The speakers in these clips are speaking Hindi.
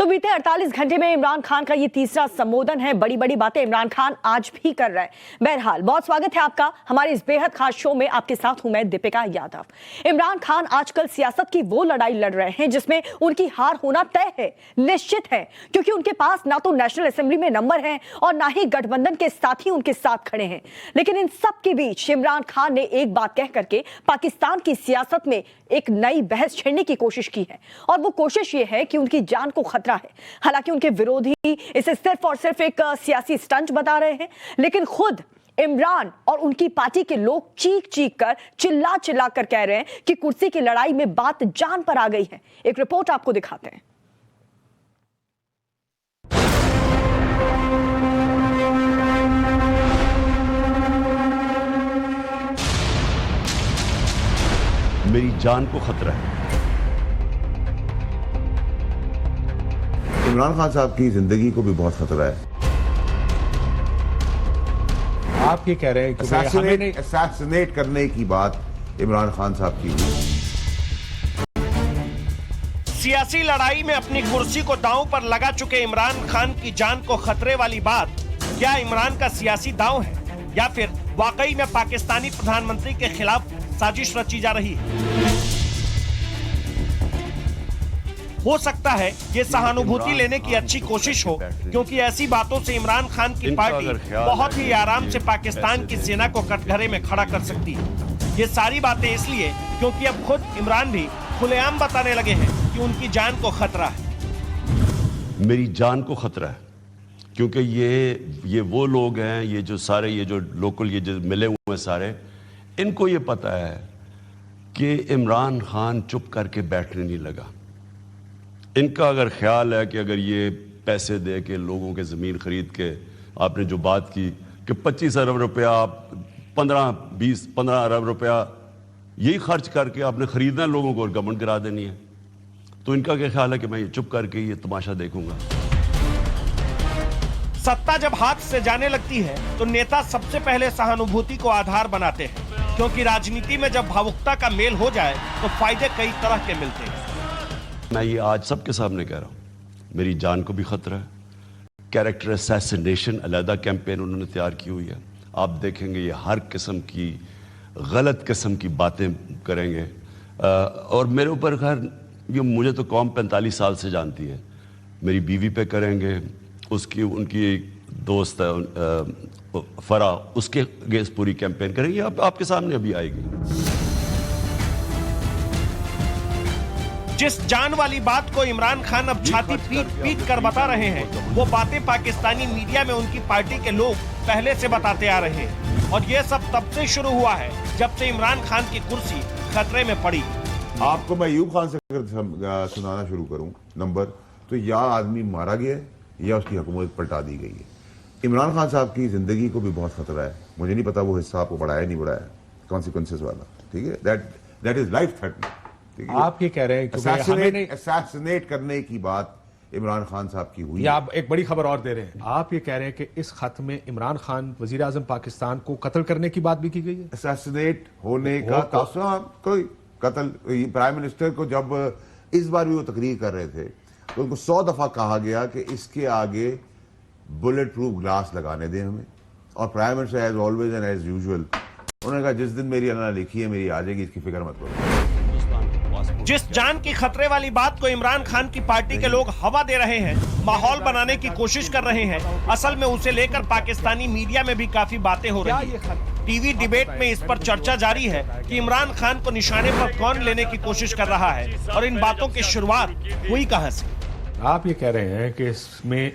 तो बीते 48 घंटे में इमरान खान का ये तीसरा संबोधन है। बड़ी बड़ी बातें इमरान खान आज भी कर रहे हैं। बहरहाल बहुत स्वागत है आपका हमारे इस बेहद खास शो में। आपके साथ हूं मैं दीपिका यादव। इमरान खान आजकल सियासत की वो लड़ाई लड़ रहे हैं जिसमें उनकी हार होना तय है, निश्चित है, क्योंकि उनके पास ना तो नेशनल असेंबली में नंबर है और ना ही गठबंधन के साथी उनके साथ खड़े हैं। लेकिन इन सब के बीच इमरान खान ने एक बात कह करके पाकिस्तान की सियासत में एक नई बहस छेड़ने की कोशिश की है, और वो कोशिश ये है कि उनकी जान को खतरा है। हालांकि उनके विरोधी इसे सिर्फ और सिर्फ एक सियासी स्टंट बता रहे हैं, लेकिन खुद इमरान और उनकी पार्टी के लोग चीख चीख कर, चिल्ला चिल्ला कर कह रहे हैं कि कुर्सी की लड़ाई में बात जान पर आ गई है। एक रिपोर्ट आपको दिखाते हैं। मेरी जान को खतरा है। इमरान खान साहब की जिंदगी को भी बहुत खतरा है। आप ये कह रहे हैं कि असैसिनेट करने की बात इमरान खान साहब की हुई। सियासी लड़ाई में अपनी कुर्सी को दांव पर लगा चुके इमरान खान की जान को खतरे वाली बात क्या इमरान का सियासी दांव है, या फिर वाकई में पाकिस्तानी प्रधानमंत्री के खिलाफ साजिश रची जा रही है? हो सकता है ये सहानुभूति लेने की अच्छी कोशिश हो, क्योंकि ऐसी बातों से इमरान खान की पार्टी बहुत ही आराम से पाकिस्तान की सेना को कटघरे में खड़ा कर सकती है। ये सारी बातें इसलिए क्योंकि अब खुद इमरान भी खुलेआम बताने लगे हैं कि उनकी जान को खतरा है। मेरी जान को खतरा है, क्योंकि ये वो लोग हैं, ये जो लोकल ये जो मिले हुए हैं सारे, इनको ये पता है कि इमरान खान चुप करके बैठने नहीं लगा। इनका अगर ख्याल है कि अगर ये पैसे दे के लोगों के ज़मीन खरीद के, आपने जो बात की कि 25 अरब रुपया, 15 अरब रुपया यही खर्च करके आपने खरीदना लोगों को और गवर्नमेंट गिरा देनी है, तो इनका क्या ख्याल है कि मैं ये चुप करके ये तमाशा देखूंगा। सत्ता जब हाथ से जाने लगती है तो नेता सबसे पहले सहानुभूति को आधार बनाते हैं, क्योंकि राजनीति में जब भावुकता का मेल हो जाए तो फायदे कई तरह के मिलते हैं। मैं ये आज सबके सामने कह रहा हूँ, मेरी जान को भी खतरा है। कैरेक्टर असैसिनेशन अलहदा कैंपेन उन्होंने तैयार की हुई है। आप देखेंगे ये हर किस्म की गलत किस्म की बातें करेंगे, और मेरे ऊपर खैर ये मुझे तो कौम 45 साल से जानती है। मेरी बीवी पे करेंगे, उनकी दोस्त फरा, उसके अगेंस्ट पूरी कैंपेन करेंगे। आपके सामने अभी आएगी। जिस जान वाली बात को इमरान खान अब छाती पीट पीट कर बता रहे हैं, वो बातें पाकिस्तानी मीडिया में उनकी पार्टी के लोग पहले से बताते आ रहे हैं, और ये सब तब से शुरू हुआ है जब से इमरान खान की कुर्सी खतरे में पड़ी। आपको मैं यूब खान से अगर सुनाना शुरू करूं नंबर, तो या आदमी मारा गया है या उसकी हुकूमत पलटा दी गई है। इमरान खान साहब की जिंदगी को भी बहुत खतरा है। मुझे नहीं पता वो हिस्सा आपको बढ़ाया नहीं बढ़ाया, कॉन्सिक्वेंसेस वाला, ठीक है। That is life threatening. आप ये कह रहे हैं कि असैसिनेट करने की बात इमरान खान साहब की हुई। या आप एक बड़ी खबर और दे रहे हैं। आप ये कह रहे हैं कि इस खत में इमरान खान वजीर आजम पाकिस्तान को कत्ल करने की बात भी की गई है। असैसिनेट होने का कोई कत्ल, प्राइम मिनिस्टर को जब इस बार भी वो तकरीर कर रहे थे तो उनको 100 दफा कहा गया कि इसके आगे बुलेट प्रूफ ग्लास लगाने दें हमें, और prime minister as always and as usual उन्होंने कहा जिस दिन मेरी अल्लाह लिखी है मेरी आ जाएगी, इसकी फिक्र मत करो। जिस जान की खतरे वाली बात को इमरान खान की पार्टी के लोग हवा दे रहे हैं, माहौल बनाने की कोशिश कर रहे हैं, असल में उसे लेकर पाकिस्तानी मीडिया में भी काफी बातें हो रही हैं। टीवी डिबेट में इस पर चर्चा जारी है कि इमरान खान को निशाने पर कौन लेने की कोशिश कर रहा है, और इन बातों की शुरुआत हुई कहां से। आप ये कह रहे हैं कि इसमें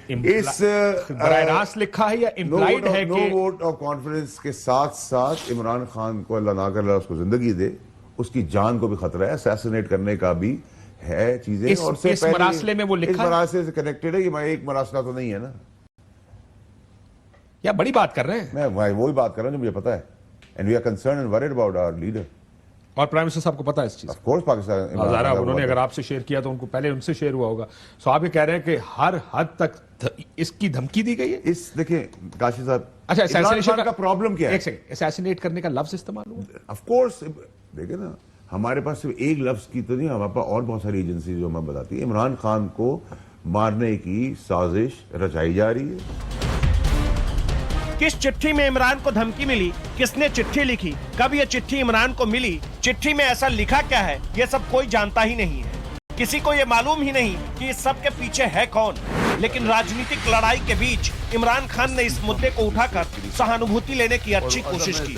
बराह रास्त लिखा है या इम्प्लाइड है कि नो वोट ऑफ कॉन्फिडेंस के साथ साथ इमरान खान को अल्लाह ना करे उसको जिंदगी दे, उसकी जान को भी खतरा है। असैसिनेट करने का भी है चीजें, और इस मरासले में वो लिखा, इस मरासले से कनेक्टेड है। ये एक मरासला तो नहीं है ना, या बड़ी बात कर रहे हैं। मैं वही बात कर रहा हूं जो मुझे पता है, and we are concerned and worried about our leader. और प्राइम मिनिस्टर साहब को पता है इस चीज? ऑफ कोर्स पाकिस्तान उन्होंने अगर आपसे शेयर किया तो उनको पहले उनसे शेयर हुआ होगा। सो आप ये कह रहे हैं कि हर हद तक इसकी धमकी दी गई है। इस देखिए काशी साहब, अच्छा, असैसिनेशन का प्रॉब्लम क्या है? एक सेकंड, असैसिनेट करने का लफ्ज इस्तेमाल हुआ। ऑफ कोर्स देखिए ना, हमारे पास सिर्फ एक लफ्ज की तो नहीं, हमारे पास और बहुत सारी एजेंसी जो हमें बताती है। इमरान खान को मारने की साजिश रचाई जा रही है। किस चिट्ठी में इमरान को धमकी मिली, किसने चिट्ठी लिखी, कब ये चिट्ठी इमरान को मिली, चिट्ठी में ऐसा लिखा क्या है, ये सब कोई जानता ही नहीं है। किसी को ये मालूम ही नहीं कि इस सब के पीछे है कौन। लेकिन राजनीतिक लड़ाई के बीच इमरान खान ने इस मुद्दे को उठाकर सहानुभूति लेने की अच्छी कोशिश की।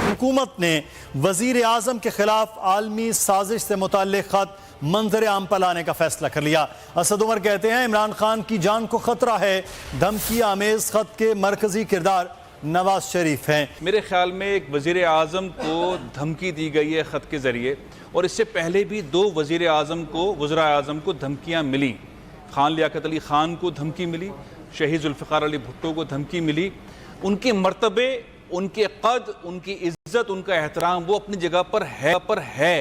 हुकूमत ने वजीर आजम के खिलाफ आलमी साजिश से मुताल्लिक खत मंजर आम पर लाने का फैसला कर लिया। असद उमर कहते हैं इमरान खान की जान को खतरा है। धमकी आमेज खत के मरकजी किरदार नवाज शरीफ हैं। मेरे ख्याल में एक वजीर आजम को धमकी दी गई है खत के जरिए, और इससे पहले भी 2 वजीर आजम को वज़रा आजम को धमकियाँ मिली। खान लियाकत अली खान को धमकी मिली, शहीद जुल्फ़िकार अली भुट्टो को धमकी मिली। उनके मर्तबे, उनके कद, उनकी इज्जत, उनका एहतराम वो अपनी जगह पर है।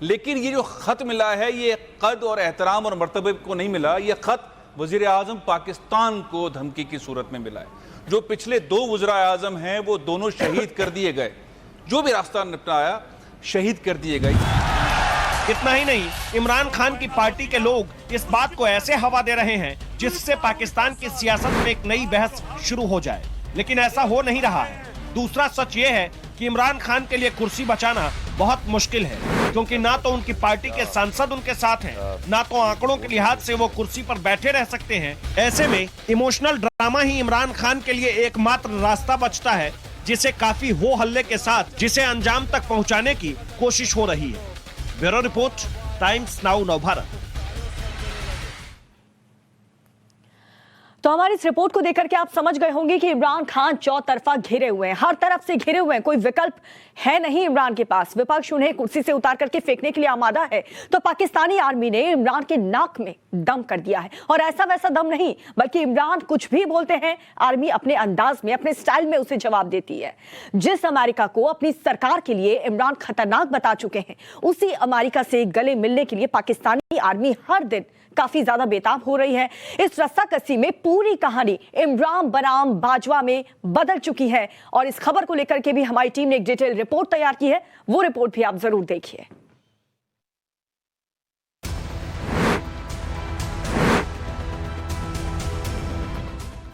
लेकिन ये जो खत मिला है, ये कद और एहतराम और मर्तबे को नहीं मिला। ये खत वजीर आजम पाकिस्तान को धमकी की सूरत में मिला है। जो पिछले 2 वज़रा आजम हैं वो दोनों शहीद कर दिए गए। जो भी रास्ता निपटाया शहीद कर दिए गए। इतना ही नहीं, इमरान खान की पार्टी के लोग इस बात को ऐसे हवा दे रहे हैं जिससे पाकिस्तान की सियासत में एक नई बहस शुरू हो जाए, लेकिन ऐसा हो नहीं रहा है। दूसरा सच ये है कि इमरान खान के लिए कुर्सी बचाना बहुत मुश्किल है, क्योंकि ना तो उनकी पार्टी के सांसद उनके साथ हैं, ना तो आंकड़ों के लिहाज से वो कुर्सी पर बैठे रह सकते हैं। ऐसे में इमोशनल ड्रामा ही इमरान खान के लिए एकमात्र रास्ता बचता है, जिसे काफी हो हल्ले के साथ जिसे अंजाम तक पहुंचाने की कोशिश हो रही है। Bureau report, times now Navbharat. तो हमारी इस रिपोर्ट को देखकर के आप समझ गए होंगे कि इमरान खान चौतरफा घिरे हुए हैं, हर तरफ से घिरे हुए हैं, कोई विकल्प है नहीं इमरान के पास। विपक्ष उन्हें कुर्सी से उतार करके फेंकने के लिए आमादा है, तो पाकिस्तानी आर्मी ने इमरान के नाक में दम कर दिया है। और ऐसा वैसा दम नहीं, बल्कि इमरान कुछ भी बोलते हैं, आर्मी अपने अंदाज में, अपने स्टाइल में उसे जवाब देती है। जिस अमेरिका को अपनी सरकार के लिए इमरान खतरनाक बता चुके हैं, उसी अमेरिका से गले मिलने के लिए पाकिस्तानी आर्मी हर दिन काफी ज्यादा बेताब हो रही है। इस रस्साकसी में पूरी कहानी इमरान बनाम बाजवा में बदल चुकी है, और इस खबर को लेकर के भी हमारी टीम ने एक डिटेल रिपोर्ट तैयार की है। वो रिपोर्ट भी आप जरूर देखिए।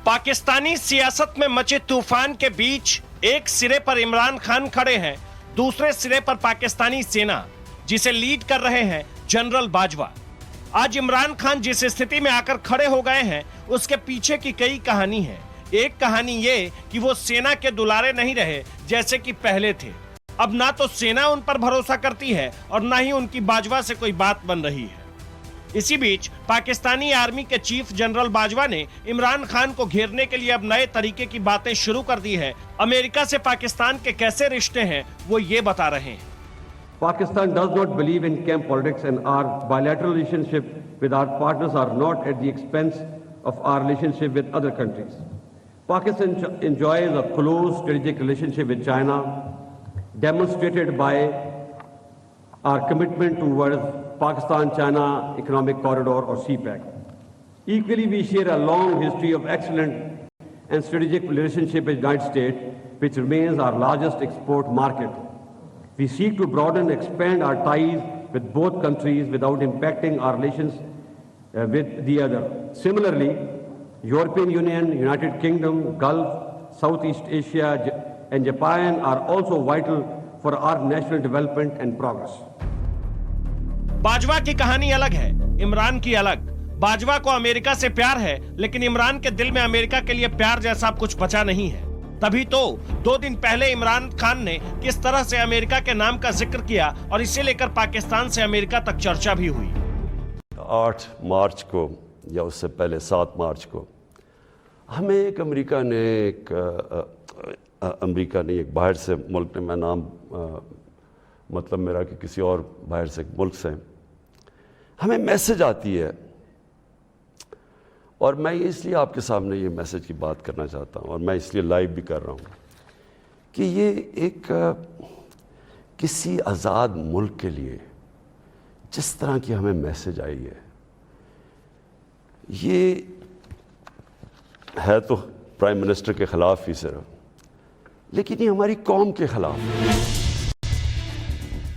पाकिस्तानी सियासत में मचे तूफान के बीच एक सिरे पर इमरान खान खड़े हैं, दूसरे सिरे पर पाकिस्तानी सेना, जिसे लीड कर रहे हैं जनरल बाजवा। आज इमरान खान जिस स्थिति में आकर खड़े हो गए हैं, उसके पीछे की कई कहानी है। एक कहानी ये कि वो सेना के दुलारे नहीं रहे जैसे कि पहले थे। अब ना तो सेना उन पर भरोसा करती है और ना ही उनकी बाजवा से कोई बात बन रही है। इसी बीच पाकिस्तानी आर्मी के चीफ जनरल बाजवा ने इमरान खान को घेरने के लिए अब नए तरीके की बातें शुरू कर दी है। अमेरिका से पाकिस्तान के कैसे रिश्ते हैं वो ये बता रहे हैं। Pakistan does not believe in camp politics, and our bilateral relationship with our partners are not at the expense of our relationship with other countries. Pakistan enjoys a close strategic relationship with China, demonstrated by our commitment towards Pakistan-China Economic Corridor or CPEC. Equally, we share a long history of excellent and strategic relationship with the United States, which remains our largest export market. We seek to broaden and expand our ties with both countries without impacting our relations with the other. Similarly, European Union, United Kingdom, Gulf, Southeast Asia and Japan are also vital for our national development and progress. Bajwa की कहानी अलग है, इमरान की अलग। बाजवा को अमेरिका से प्यार है, लेकिन इमरान के दिल में अमेरिका के लिए प्यार जैसा कुछ बचा नहीं है। तभी तो 2 दिन पहले इमरान खान ने किस तरह से अमेरिका के नाम का जिक्र किया, और इसे लेकर पाकिस्तान से अमेरिका तक चर्चा भी हुई। 8 मार्च को या उससे पहले 7 मार्च को हमें एक अमेरिका ने एक बाहर से मुल्क ने, मैं नाम मतलब मेरा कि किसी और बाहर से मुल्क से हमें मैसेज आती है, और मैं इसलिए आपके सामने ये मैसेज की बात करना चाहता हूँ, और मैं इसलिए लाइव भी कर रहा हूँ कि ये एक किसी आज़ाद मुल्क के लिए जिस तरह की हमें मैसेज आई है, ये है तो प्राइम मिनिस्टर के खिलाफ ही सिर्फ, लेकिन ये हमारी कौम के खिलाफ है।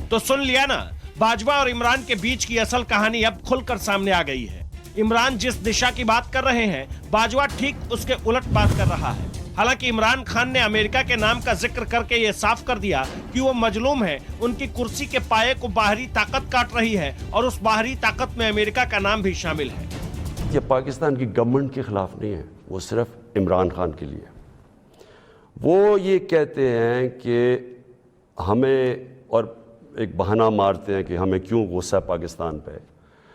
तो सुन लिया ना, बाजवा और इमरान के बीच की असल कहानी अब खुलकर सामने आ गई है। इमरान जिस दिशा की बात कर रहे हैं, बाजवा ठीक उसके उलट बात कर रहा है। हालांकि इमरान खान ने अमेरिका के नाम का जिक्र करके ये साफ कर दिया कि वो मजलूम है, उनकी कुर्सी के पाये को बाहरी ताकत काट रही है और उस बाहरी ताकत में अमेरिका का नाम भी शामिल है। ये पाकिस्तान की गवर्नमेंट के खिलाफ नहीं है, वो सिर्फ इमरान खान के लिए। वो ये कहते हैं कि हमें, और एक बहाना मारते हैं कि हमें क्यों गुस्सा पाकिस्तान पे,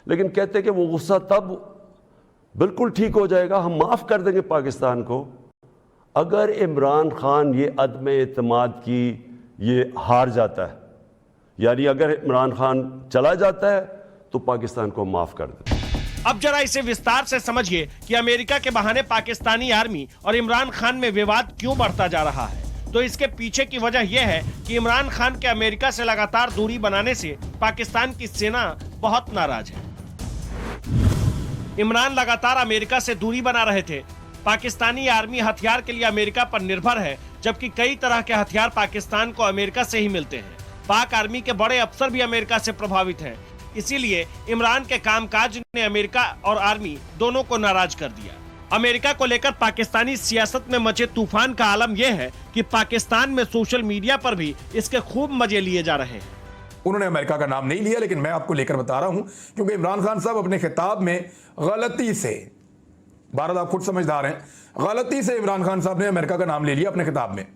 लेकिन कहते हैं कि वो गुस्सा तब बिल्कुल ठीक हो जाएगा, हम माफ़ कर देंगे पाकिस्तान को अगर इमरान खान ये अदम एतमाद की ये हार जाता है। यानी अगर इमरान खान चला जाता है तो पाकिस्तान को माफ़ कर दे। अब जरा इसे विस्तार से समझिए कि अमेरिका के बहाने पाकिस्तानी आर्मी और इमरान खान में विवाद क्यों बढ़ता जा रहा है। तो इसके पीछे की वजह यह है कि इमरान खान के अमेरिका से लगातार दूरी बनाने से पाकिस्तान की सेना बहुत नाराज है। इमरान लगातार अमेरिका से दूरी बना रहे थे। पाकिस्तानी आर्मी हथियार के लिए अमेरिका पर निर्भर है, जबकि कई तरह के हथियार पाकिस्तान को अमेरिका से ही मिलते हैं। पाक आर्मी के बड़े अफसर भी अमेरिका से प्रभावित हैं। इसीलिए इमरान के कामकाज ने अमेरिका और आर्मी दोनों को नाराज कर दिया। अमेरिका को लेकर पाकिस्तानी सियासत में मचे तूफान का आलम यह है कि पाकिस्तान में सोशल मीडिया पर भी इसके खूब मजे लिए जा रहे हैं। उन्होंने अमेरिका का नाम नहीं लिया, लेकिन मैं आपको लेकर बता रहा हूं, क्योंकि इमरान खान साहब अपने खिताब में गलती से, भारत आप खुद समझदार हैं, गलती से इमरान खान साहब ने अमेरिका का नाम ले लिया अपने खिताब में।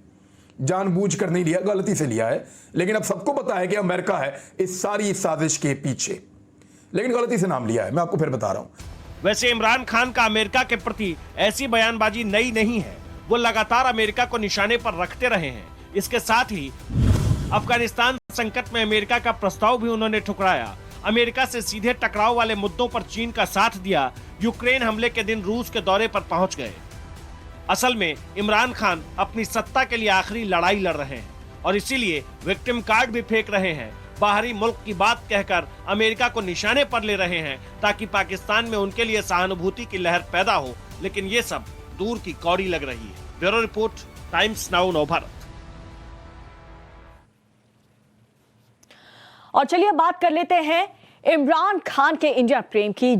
जानबूझकर नहीं लिया, गलती से लिया है। लेकिन अब सबको पता है कि अमेरिका है इस सारी साजिश के पीछे, लेकिन गलती से नाम लिया है। मैं आपको फिर बता रहा हूं। वैसे इमरान खान का अमेरिका के प्रति ऐसी बयानबाजी नई नहीं है। वो लगातार अमेरिका को निशाने पर रखते रहे हैं। इसके साथ ही अफगानिस्तान संकट में अमेरिका का प्रस्ताव भी उन्होंने ठुकराया। अमेरिका से सीधे टकराव वाले मुद्दों पर चीन का साथ दिया। यूक्रेन हमले के दिन रूस के दौरे पर पहुंच गए। असल में इमरान खान अपनी सत्ता के लिए आखिरी लड़ाई लड़ रहे हैं और इसीलिए विक्टिम कार्ड भी फेंक रहे हैं। बाहरी मुल्क की बात कहकर अमेरिका को निशाने पर ले रहे हैं ताकि पाकिस्तान में उनके लिए सहानुभूति की लहर पैदा हो, लेकिन ये सब दूर की कौड़ी लग रही है। Bureau report, times now Navbharat. और चलिए बात कर लेते हैं इमरान खान के इंडिया प्रेम की।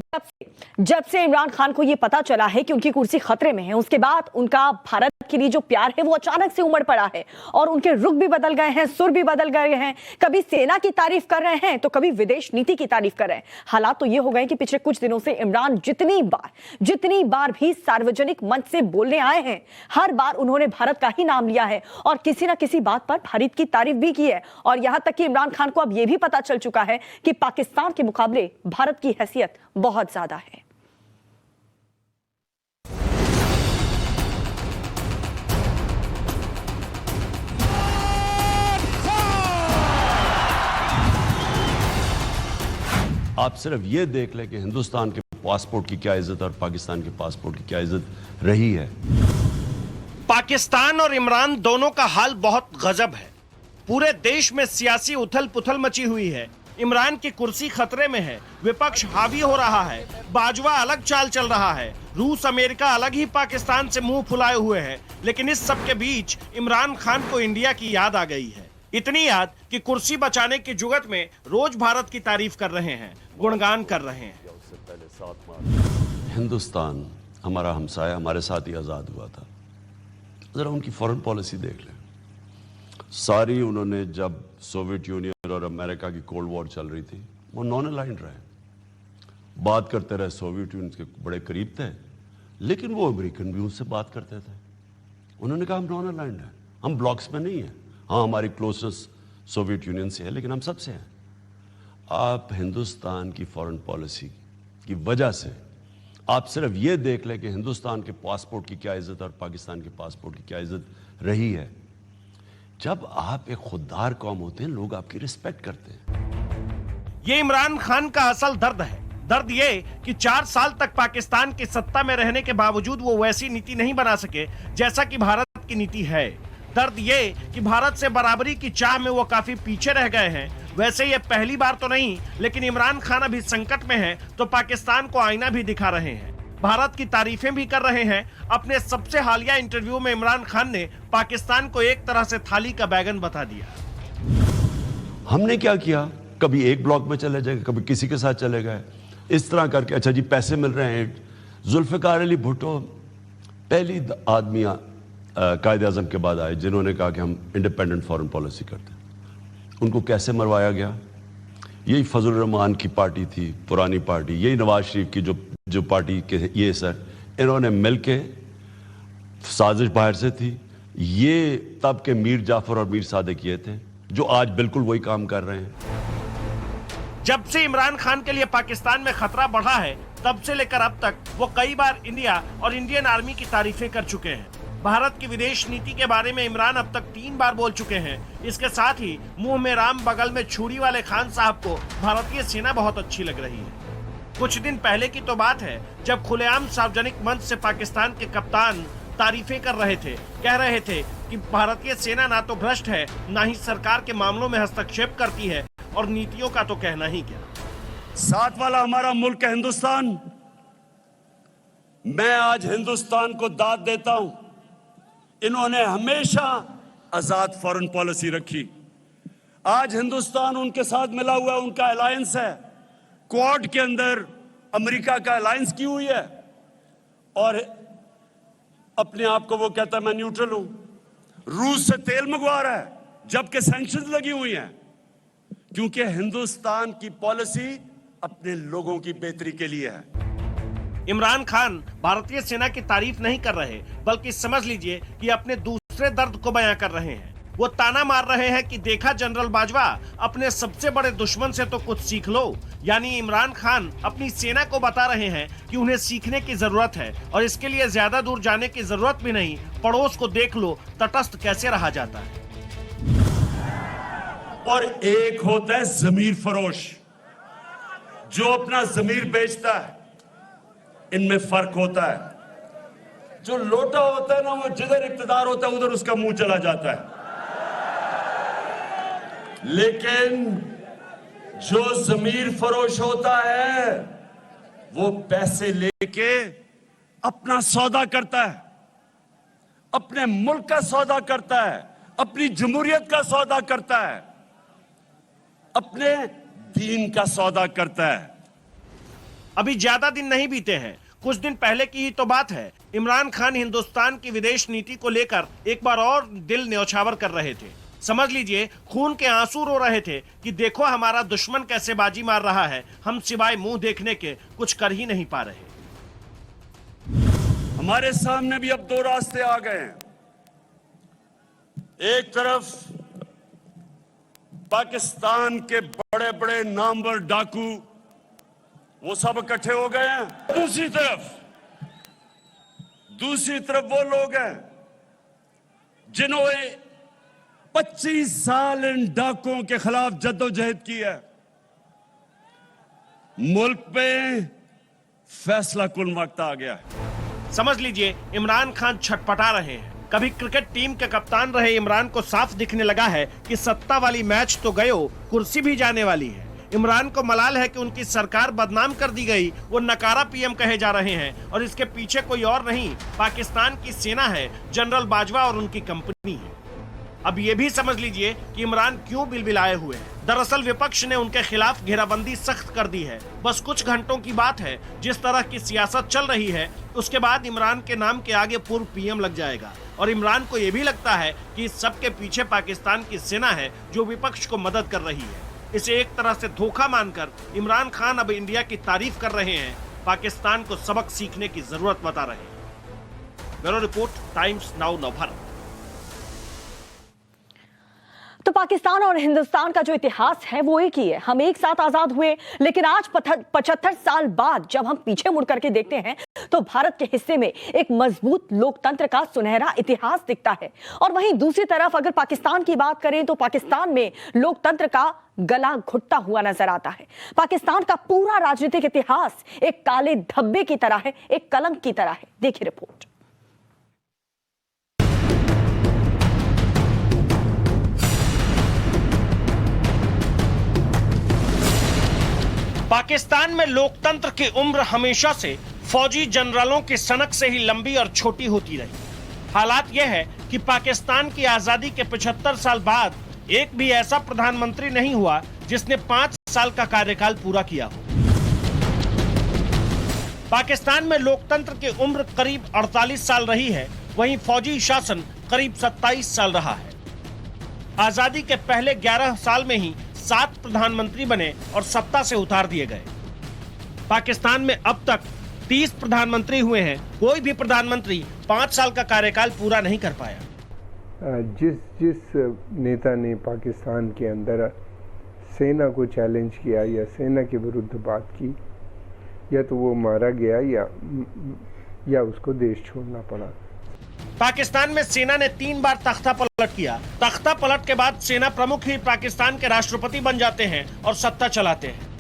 जब से इमरान खान को यह पता चला है कि उनकी कुर्सी खतरे में है, उसके बाद उनका भारत के लिए जो प्यार है वो अचानक से उमड़ पड़ा है और उनके रुख भी बदल गए हैं, सुर भी बदल गए हैं। कभी सेना की तारीफ कर रहे हैं तो कभी विदेश नीति की तारीफ कर रहे हैं। हालात तो ये हो गए कि पिछले कुछ दिनों से इमरान जितनी बार भी सार्वजनिक मंच से बोलने आए हैं, हर बार उन्होंने भारत का ही नाम लिया है और किसी ना किसी बात पर भारत की तारीफ भी की है। और यहां तक कि इमरान खान को अब यह भी पता चल चुका है कि पाकिस्तान के मुकाबले भारत की हैसियत बहुत ज्यादा है। आप सिर्फ ये देख लें कि हिंदुस्तान के पासपोर्ट की क्या इज्जत और पाकिस्तान के पासपोर्ट की क्या इज्जत रही है। पाकिस्तान और इमरान दोनों का हाल बहुत गजब है। पूरे देश में सियासी उथल पुथल मची हुई है। इमरान की कुर्सी खतरे में है, विपक्ष हावी हो रहा है, बाजवा अलग चाल चल रहा है, रूस अमेरिका अलग ही पाकिस्तान से मुंह फुलाए हुए हैं। लेकिन इस सब के बीच इमरान खान को इंडिया की याद आ गई है। इतनी याद कि कुर्सी बचाने की जुगत में रोज भारत की तारीफ कर रहे हैं, गुणगान कर रहे हैं। हिंदुस्तान हमारा हमसाया, हमारे साथ ही आज़ाद हुआ था। ज़रा उनकी फॉरेन पॉलिसी देख लें। सारी उन्होंने, जब सोवियत यूनियन और अमेरिका की कोल्ड वॉर चल रही थी, वो नॉन अलाइंड रहे, बात करते रहे। सोवियत यूनियन के बड़े करीब थे, लेकिन वो अमेरिकन भी उनसे बात करते थे। उन्होंने कहा हम नॉन अलाइंड हैं, हम ब्लॉक्स में नहीं हैं। हाँ, हमारी क्लोजनेस सोवियत यूनियन से है, लेकिन हम सबसे हैं। आप हिंदुस्तान की फॉरेन पॉलिसी की वजह से आप सिर्फ ये देख लें कि हिंदुस्तान के पासपोर्ट की क्या इज्जत और पाकिस्तान के पासपोर्ट की क्या इज्जत रही है। जब आप एक खुददार कौम होते हैं, लोग आपकी रिस्पेक्ट करते हैं। ये इमरान खान का असल दर्द है। दर्द ये कि 4 साल तक पाकिस्तान की सत्ता में रहने के बावजूद वो वैसी नीति नहीं बना सके जैसा कि भारत की नीति है। दर्द ये कि भारत से बराबरी की चाह में वो काफी पीछे रह गए हैं। वैसे ये पहली बार तो नहीं, लेकिन इमरान खान अभी संकट में है तो पाकिस्तान को आईना भी दिखा रहे हैं, भारत की तारीफें भी कर रहे हैं। अपने सबसे हालिया इंटरव्यू में इमरान खान ने पाकिस्तान को एक तरह से थाली का बैगन बता दिया। हमने क्या किया, कभी एक ब्लॉक में चले जाए, कभी किसी के साथ चले गए। इस तरह करके अच्छा जी पैसे मिल रहे हैं। जुल्फ़िकार अली भुट्टो पहली आदमी कायद आज़म के बाद आए जिन्होंने कहा कि हम इंडिपेंडेंट फॉरेन पॉलिसी करते हैं। उनको कैसे मरवाया गया? यही फजल रहमान की पार्टी थी, पुरानी पार्टी, यही नवाज शरीफ की जो पार्टी के ये सर, इन्होंने मिलके साजिश बाहर से थी। ये तब के मीर जाफर और मीर सादिक ये थे जो आज बिल्कुल वही काम कर रहे हैं। जब से इमरान खान के लिए पाकिस्तान में खतरा बढ़ा है, तब से लेकर अब तक वो कई बार इंडिया और इंडियन आर्मी की तारीफें कर चुके हैं। भारत की विदेश नीति के बारे में इमरान अब तक 3 बार बोल चुके हैं। इसके साथ ही मुंह में राम बगल में छुरी वाले खान साहब को भारतीय सेना बहुत अच्छी लग रही है। कुछ दिन पहले की तो बात है जब खुलेआम सार्वजनिक मंच से पाकिस्तान के कप्तान तारीफें कर रहे थे, कह रहे थे कि भारतीय सेना ना तो भ्रष्ट है, ना ही सरकार के मामलों में हस्तक्षेप करती है, और नीतियों का तो कहना ही क्या। साथ वाला हमारा मुल्क है हिंदुस्तान। मैं आज हिंदुस्तान को दाद देता हूं, इन्होंने हमेशा आजाद फॉरेन पॉलिसी रखी। आज हिंदुस्तान उनके साथ मिला हुआ है, उनका अलायंस है। क्वाड के अंदर अमेरिका का अलायंस की हुई है और अपने आप को वो कहता है मैं न्यूट्रल हूं। रूस से तेल मंगवा रहा है जबकि सैंक्शंस लगी हुई हैं, क्योंकि हिंदुस्तान की पॉलिसी अपने लोगों की बेहतरी के लिए है। इमरान खान भारतीय सेना की तारीफ नहीं कर रहे, बल्कि समझ लीजिए कि अपने दूसरे दर्द को बयां कर रहे हैं। वो ताना मार रहे हैं कि देखा जनरल बाजवा, अपने सबसे बड़े दुश्मन से तो कुछ सीख लो। यानी इमरान खान अपनी सेना को बता रहे हैं कि उन्हें सीखने की जरूरत है और इसके लिए ज्यादा दूर जाने की जरूरत भी नहीं। पड़ोस को देख लो, तटस्थ कैसे रहा जाता है। और एक होता है जमीर फरोश जो अपना जमीर बेचता है। इनमें फर्क होता है। जो लोटा होता है ना, वो जिधर इक्तदार होता है उधर उसका मुंह चला जाता है, लेकिन जो जमीर फरोश होता है वो पैसे लेके अपना सौदा करता है, अपने मुल्क का सौदा करता है, अपनी जमहूरियत का सौदा करता है, अपने दीन का सौदा करता है। अभी ज्यादा दिन नहीं बीते हैं, कुछ दिन पहले की ही तो बात है। इमरान खान हिंदुस्तान की विदेश नीति को लेकर एक बार और दिल न्यौछावर कर रहे थे। समझ लीजिए खून के आंसू रो रहे थे कि देखो हमारा दुश्मन कैसे बाजी मार रहा है, हम सिवाय मुंह देखने के कुछ कर ही नहीं पा रहे। हमारे सामने भी अब 2 रास्ते आ गए हैं। एक तरफ पाकिस्तान के बड़े बड़े नामवर डाकू वो सब इकट्ठे हो गए हैं, दूसरी तरफ वो लोग हैं जिन्होंने 25 साल इन डाकुओं के खिलाफ जद्दोजहद की है। मुल्क पे फैसला कुन वक्त आ गया है। समझ लीजिए इमरान खान छटपटा रहे हैं। कभी क्रिकेट टीम के कप्तान रहे इमरान को साफ दिखने लगा है कि सत्ता वाली मैच तो गयो, कुर्सी भी जाने वाली है। इमरान को मलाल है कि उनकी सरकार बदनाम कर दी गई, वो नकारा पीएम कहे जा रहे हैं और इसके पीछे कोई और नहीं पाकिस्तान की सेना है, जनरल बाजवा और उनकी कंपनी है। अब ये भी समझ लीजिए कि इमरान क्यों बिलबिलाए हुए हैं। दरअसल विपक्ष ने उनके खिलाफ घेराबंदी सख्त कर दी है। बस कुछ घंटों की बात है, जिस तरह की सियासत चल रही है उसके बाद इमरान के नाम के आगे पूर्व पीएम लग जाएगा। और इमरान को यह भी लगता है कि इस सबके पीछे पाकिस्तान की सेना है जो विपक्ष को मदद कर रही है। इसे एक तरह से धोखा मानकर इमरान खान अब इंडिया की तारीफ कर रहे हैं, पाकिस्तान को सबक सीखने की जरूरत बता रहे हैं। Bureau report, times now Navbharat. तो पाकिस्तान और हिंदुस्तान का जो इतिहास है वो एक ही है। हम एक साथ आजाद हुए, लेकिन आज 75 साल बाद जब हम पीछे मुड़ करके देखते हैं तो भारत के हिस्से में एक मजबूत लोकतंत्र का सुनहरा इतिहास दिखता है। और वहीं दूसरी तरफ अगर पाकिस्तान की बात करें तो पाकिस्तान में लोकतंत्र का गला घुटता हुआ नजर आता है। पाकिस्तान का पूरा राजनीतिक इतिहास एक काले धब्बे की तरह है, एक कलंक की तरह है। देखिए रिपोर्ट। पाकिस्तान में लोकतंत्र की उम्र हमेशा से फौजी जनरलों की सनक से ही लंबी और छोटी होती रही। हालात यह है कि पाकिस्तान की आजादी के 75 साल बाद एक भी ऐसा प्रधानमंत्री नहीं हुआ जिसने 5 साल का कार्यकाल पूरा किया हो। पाकिस्तान में लोकतंत्र की उम्र करीब 48 साल रही है, वहीं फौजी शासन करीब 27 साल रहा है। आजादी के पहले 11 साल में ही 7 प्रधानमंत्री बने और सत्ता से उतार दिए गए। पाकिस्तान में अब तक 30 प्रधानमंत्री हुए हैं, कोई भी प्रधानमंत्री 5 साल का कार्यकाल पूरा नहीं कर पाया। जिस नेता ने पाकिस्तान के अंदर सेना को चैलेंज किया या सेना के विरुद्ध बात की, या तो वो मारा गया या उसको देश छोड़ना पड़ा। पाकिस्तान में सेना ने 3 बार तख्ता पलट किया। तख्ता पलट के बाद सेना प्रमुख ही पाकिस्तान के राष्ट्रपति बन जाते हैं और सत्ता चलाते हैं।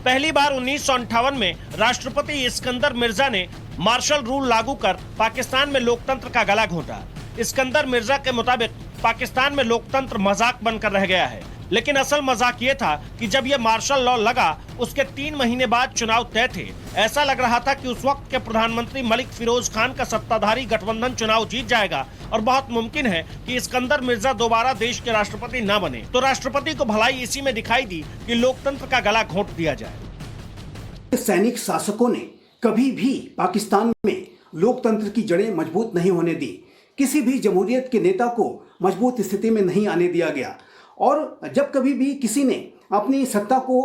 पहली बार 1958 में राष्ट्रपति इस्कंदर मिर्जा ने मार्शल रूल लागू कर पाकिस्तान में लोकतंत्र का गला घोंटा। इस्कंदर मिर्जा के मुताबिक पाकिस्तान में लोकतंत्र मजाक बनकर रह गया है, लेकिन असल मजाक ये था कि जब ये मार्शल लॉ लगा उसके 3 महीने बाद चुनाव तय थे। ऐसा लग रहा था कि उस वक्त के प्रधानमंत्री मलिक फिरोज खान का सत्ताधारी गठबंधन चुनाव जीत जाएगा और बहुत मुमकिन है कि इस्कंदर मिर्जा दोबारा देश के राष्ट्रपति न बने। तो राष्ट्रपति को भलाई इसी में दिखाई दी कि लोकतंत्र का गला घोंट दिया जाए। सैनिक शासकों ने कभी भी पाकिस्तान में लोकतंत्र की जड़ें मजबूत नहीं होने दी। किसी भी जमहूरियत के नेता को मजबूत स्थिति में नहीं आने दिया गया, और जब कभी भी किसी ने अपनी सत्ता को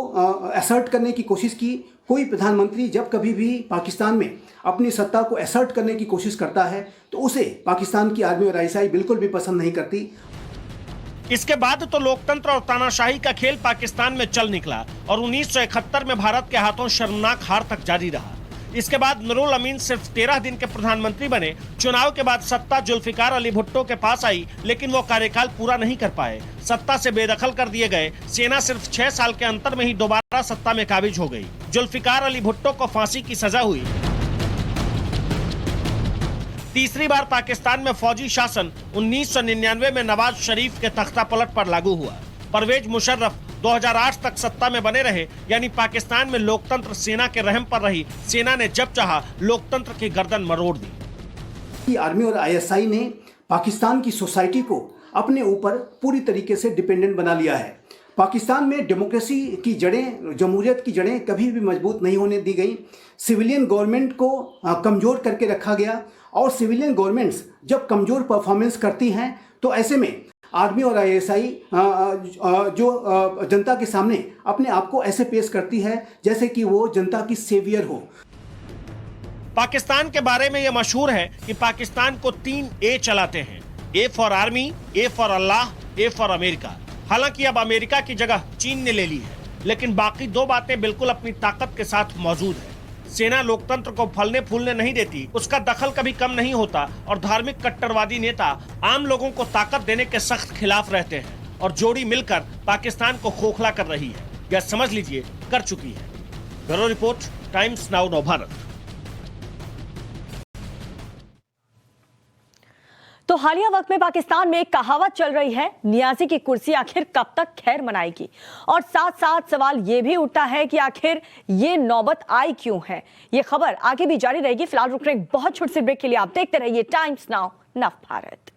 असर्ट करने की कोशिश की, कोई प्रधानमंत्री जब कभी भी पाकिस्तान में अपनी सत्ता को असर्ट करने की कोशिश करता है तो उसे पाकिस्तान की आर्मी और आईएसआई बिल्कुल भी पसंद नहीं करती। इसके बाद तो लोकतंत्र और तानाशाही का खेल पाकिस्तान में चल निकला और 1971 में भारत के हाथों शर्मनाक हार तक जारी रहा। इसके बाद नूरुल अमीन सिर्फ 13 दिन के प्रधानमंत्री बने। चुनाव के बाद सत्ता जुल्फिकार अली भुट्टो के पास आई, लेकिन वो कार्यकाल पूरा नहीं कर पाए, सत्ता से बेदखल कर दिए गए। सेना सिर्फ 6 साल के अंतर में ही दोबारा सत्ता में काबिज हो गई। जुल्फिकार अली भुट्टो को फांसी की सजा हुई। तीसरी बार पाकिस्तान में फौजी शासन 1999 में नवाज शरीफ के तख्ता पलट पर लागू हुआ। परवेज मुशर्रफ 2008 तक सत्ता में बने रहे, यानी पाकिस्तान में लोकतंत्र सेना के रहम पर रही। सेना ने जब चाहा लोकतंत्र की गर्दन मरोड़ दी। आर्मी और आईएसआई ने पाकिस्तान की सोसाइटी को अपने ऊपर पूरी तरीके से डिपेंडेंट बना लिया है। पाकिस्तान में डेमोक्रेसी की जड़ें, जमहूरियत की जड़ें कभी भी मजबूत नहीं होने दी गई। सिविलियन गवर्नमेंट को कमज़ोर करके रखा गया, और सिविलियन गवर्नमेंट्स जब कमज़ोर परफॉर्मेंस करती हैं तो ऐसे में आर्मी और आईएसआई जो जनता के सामने अपने आप को ऐसे पेश करती है जैसे कि वो जनता की सेवियर हो। पाकिस्तान के बारे में यह मशहूर है कि पाकिस्तान को 3 ए चलाते हैं, A for army, A for Allah, A for America. हालांकि अब अमेरिका की जगह चीन ने ले ली है, लेकिन बाकी 2 बातें बिल्कुल अपनी ताकत के साथ मौजूद है। सेना लोकतंत्र को फलने फूलने नहीं देती, उसका दखल कभी कम नहीं होता, और धार्मिक कट्टरवादी नेता आम लोगों को ताकत देने के सख्त खिलाफ रहते हैं, और जोड़ी मिलकर पाकिस्तान को खोखला कर रही है, या समझ लीजिए कर चुकी है। Bureau report, times now Navbharat. तो हालिया वक्त में पाकिस्तान में एक कहावत चल रही है, नियाजी की कुर्सी आखिर कब तक खैर मनाएगी। और साथ साथ सवाल ये भी उठता है कि आखिर ये नौबत आई क्यों है। ये खबर आगे भी जारी रहेगी। फिलहाल रुक रहे एक बहुत छोटे से ब्रेक के लिए। आप देखते रहिए टाइम्स नाउ नवभारत।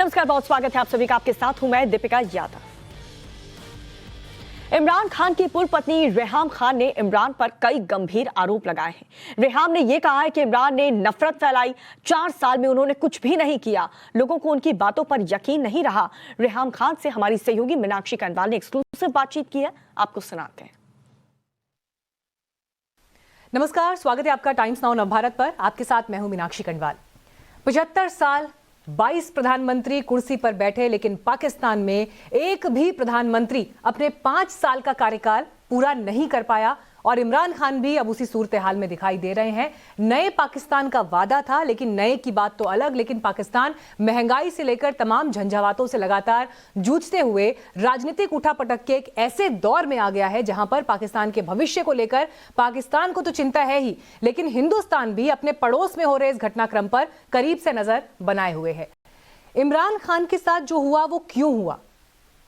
नमस्कार, बहुत स्वागत है आप सभी का। आपके साथ हूं मैं दीपिका यादव। इमरान खान की पूर्व पत्नी रेहाम खान ने इमरान पर कई गंभीर आरोप लगाए हैं। रेहाम ने यह कहा है कि इमरान ने नफरत फैलाई, 4 साल में उन्होंने कुछ भी नहीं किया, लोगों को उनकी बातों पर यकीन नहीं रहा। रेहाम खान से हमारी सहयोगी मीनाक्षी कंडवाल ने एक्सक्लूसिव बातचीत की है, आपको सुनाते हैं। नमस्कार, स्वागत है आपका टाइम्स नाउ नवभारत पर। आपके साथ मैं हूं मीनाक्षी कंडवाल। 75 साल 22 प्रधानमंत्री कुर्सी पर बैठे, लेकिन पाकिस्तान में एक भी प्रधानमंत्री अपने 5 साल का कार्यकाल पूरा नहीं कर पाया, और इमरान खान भी अब उसी सूरत हाल में दिखाई दे रहे हैं। नए पाकिस्तान का वादा था, लेकिन नए की बात तो अलग। लेकिन पाकिस्तान महंगाई से लेकर तमाम झंझावातों से लगातार जूझते हुए राजनीतिक उठापटक के एक ऐसे दौर में आ गया है जहां पर पाकिस्तान के भविष्य को लेकर पाकिस्तान को तो चिंता है ही, लेकिन हिंदुस्तान भी अपने पड़ोस में हो रहे इस घटनाक्रम पर करीब से नजर बनाए हुए है। इमरान खान के साथ जो हुआ वो क्यों हुआ,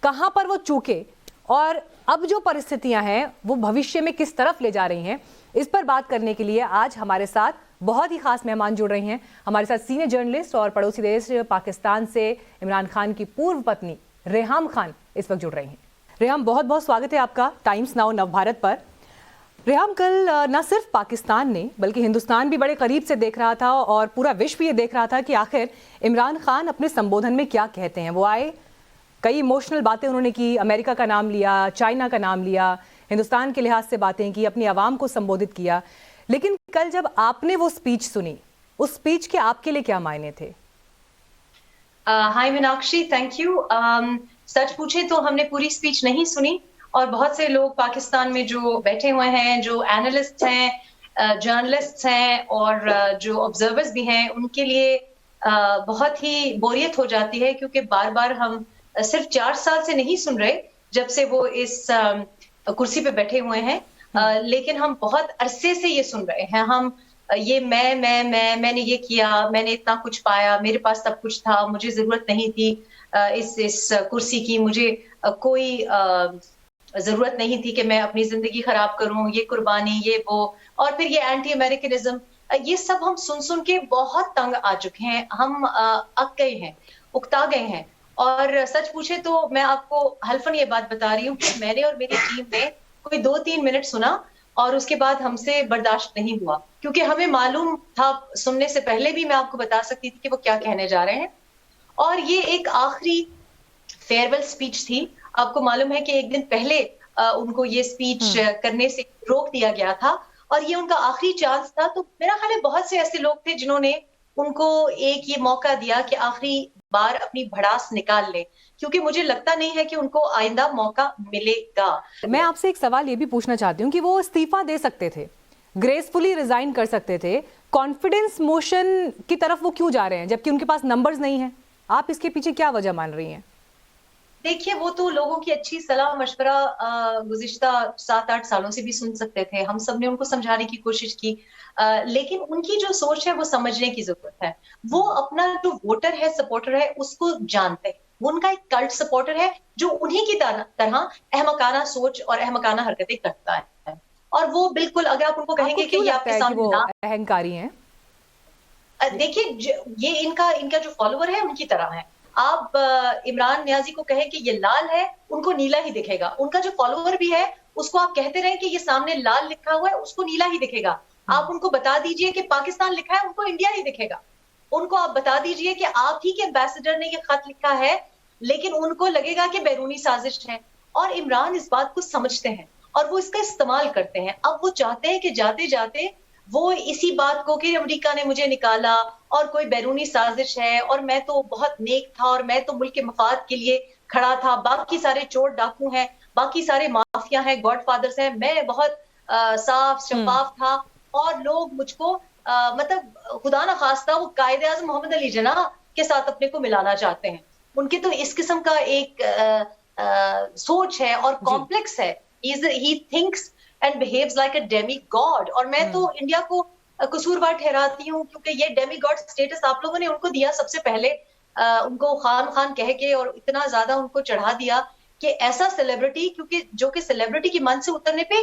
कहां पर वो चूके, और अब जो परिस्थितियां हैं वो भविष्य में किस तरफ ले जा रही हैं, इस पर बात करने के लिए आज हमारे साथ बहुत ही खास मेहमान जुड़ रही हैं। हमारे साथ सीनियर जर्नलिस्ट और पड़ोसी देश पाकिस्तान से इमरान खान की पूर्व पत्नी रेहाम खान इस वक्त जुड़ रही हैं। रेहाम, बहुत बहुत स्वागत है आपका टाइम्स नाउ नवभारत पर। रेहम, कल न सिर्फ पाकिस्तान ने बल्कि हिंदुस्तान भी बड़े करीब से देख रहा था और पूरा विश्व ये देख रहा था कि आखिर इमरान खान अपने संबोधन में क्या कहते हैं। वो आए, कई इमोशनल बातें उन्होंने की, अमेरिका का नाम लिया, चाइना का नाम लिया, हिंदुस्तान के लिहाज से बातें की, अपनी आवाम को संबोधित किया। लेकिन कल जब आपने वो स्पीच सुनी, उस स्पीच के आपके लिए क्या मायने थे? हाय मीनाक्षी, थैंक यू। सच पूछे तो हमने पूरी स्पीच नहीं सुनी और बहुत से लोग पाकिस्तान में जो बैठे हुए हैं, जो एनालिस्ट हैं, जर्नलिस्ट हैं और जो ऑब्जर्वर्स भी हैं, उनके लिए बहुत ही बोरियत हो जाती है, क्योंकि बार बार हम सिर्फ 4 साल से नहीं सुन रहे जब से वो इस कुर्सी पे बैठे हुए हैं, लेकिन हम बहुत अरसे से ये सुन रहे हैं। हम ये मैंने ये किया, मैंने इतना कुछ पाया, मेरे पास सब कुछ था, मुझे जरूरत नहीं थी इस कुर्सी की, मुझे कोई जरूरत नहीं थी कि मैं अपनी जिंदगी खराब करूं, ये कुर्बानी, ये वो, और फिर ये एंटी अमेरिकनिज्म, ये सब हम सुन सुन के बहुत तंग आ चुके हैं। हम अक गए हैं, उकता गए हैं। और सच पूछे तो मैं आपको हल्फन ये बात बता रही हूँ कि मैंने और मेरी टीम ने कोई 2-3 मिनट सुना और उसके बाद हमसे बर्दाश्त नहीं हुआ, क्योंकि हमें मालूम था, सुनने से पहले भी मैं आपको बता सकती थी कि वो क्या कहने जा रहे हैं। और ये एक आखिरी फेयरवेल स्पीच थी। आपको मालूम है कि एक दिन पहले उनको ये स्पीच करने से रोक दिया गया था और ये उनका आखिरी चांस था। तो मेरा ख्याल है बहुत से ऐसे लोग थे जिन्होंने उनको एक ये मौका दिया कि आखिरी बार अपनी भड़ास निकाल ले, क्योंकि मुझे लगता नहीं है कि उनको आइंदा मौका मिलेगा। मैं आपसे एक सवाल ये भी पूछना चाहती हूँ कि वो इस्तीफा दे सकते थे, ग्रेसफुली रिजाइन कर सकते थे, कॉन्फिडेंस मोशन की तरफ वो क्यों जा रहे हैं जबकि उनके पास नंबर्स नहीं है? आप इसके पीछे क्या वजह मान रही हैं? देखिए, वो तो लोगों की अच्छी सलाह मशवरा गुज़िश्ता 7-8 सालों से भी सुन सकते थे। हम सब ने उनको समझाने की कोशिश की, लेकिन उनकी जो सोच है वो समझने की जरूरत है। वो अपना जो वोटर है, सपोर्टर है, उसको जानते हैं। वो उनका एक कल्ट सपोर्टर है जो उन्हीं की तरह अहमकाना सोच और अहमकाना हरकतें करता है। और वो बिल्कुल, अगर आप उनको कहेंगे कि ये आपके सामने अहंकारी हैं, देखिए ये इनका जो फॉलोवर है उनकी तरह है। आप इमरान नियाजी को कहें कि ये लाल है, उनको नीला ही दिखेगा। उनका जो फॉलोवर भी है उसको आप कहते रहे कि ये सामने लाल लिखा हुआ है, उसको नीला ही दिखेगा। आप उनको बता दीजिए कि पाकिस्तान लिखा है, उनको इंडिया ही दिखेगा। उनको आप बता दीजिए कि आप ही के एम्बेसडर ने ये खत लिखा है, लेकिन उनको लगेगा कि बैरूनी साजिश है। और इमरान इस बात को समझते हैं और वो इसका इस्तेमाल करते हैं। अब वो चाहते हैं कि जाते जाते वो इसी बात को कि अमेरिका ने मुझे निकाला और कोई बैरूनी साजिश है और मैं तो बहुत नेक था और मैं तो मुल्क के मफाद के लिए खड़ा था, बाकी सारे चोर डाकू हैं, बाकी सारे माफिया हैं, गॉडफादर्स हैं, मैं बहुत साफ शफाफ था और लोग मुझको मतलब खुदा न खास्ता वो कायदे आज़म मोहम्मद अली जिन्ना के साथ अपने को मिलाना चाहते हैं। उनके तो इस किस्म का एक सोच है और कॉम्प्लेक्स है। he thinks and behaves like a demigod। और मैं तो इंडिया को कसूरवार ठहराती हूँ, क्योंकि ये डेमीगॉड स्टेटस आप लोगों ने उनको दिया सबसे पहले, उनको खान कह के और इतना ज्यादा उनको चढ़ा दिया कि ऐसा सेलिब्रिटी, क्योंकि जो कि सेलिब्रिटी की मन से उतरने पे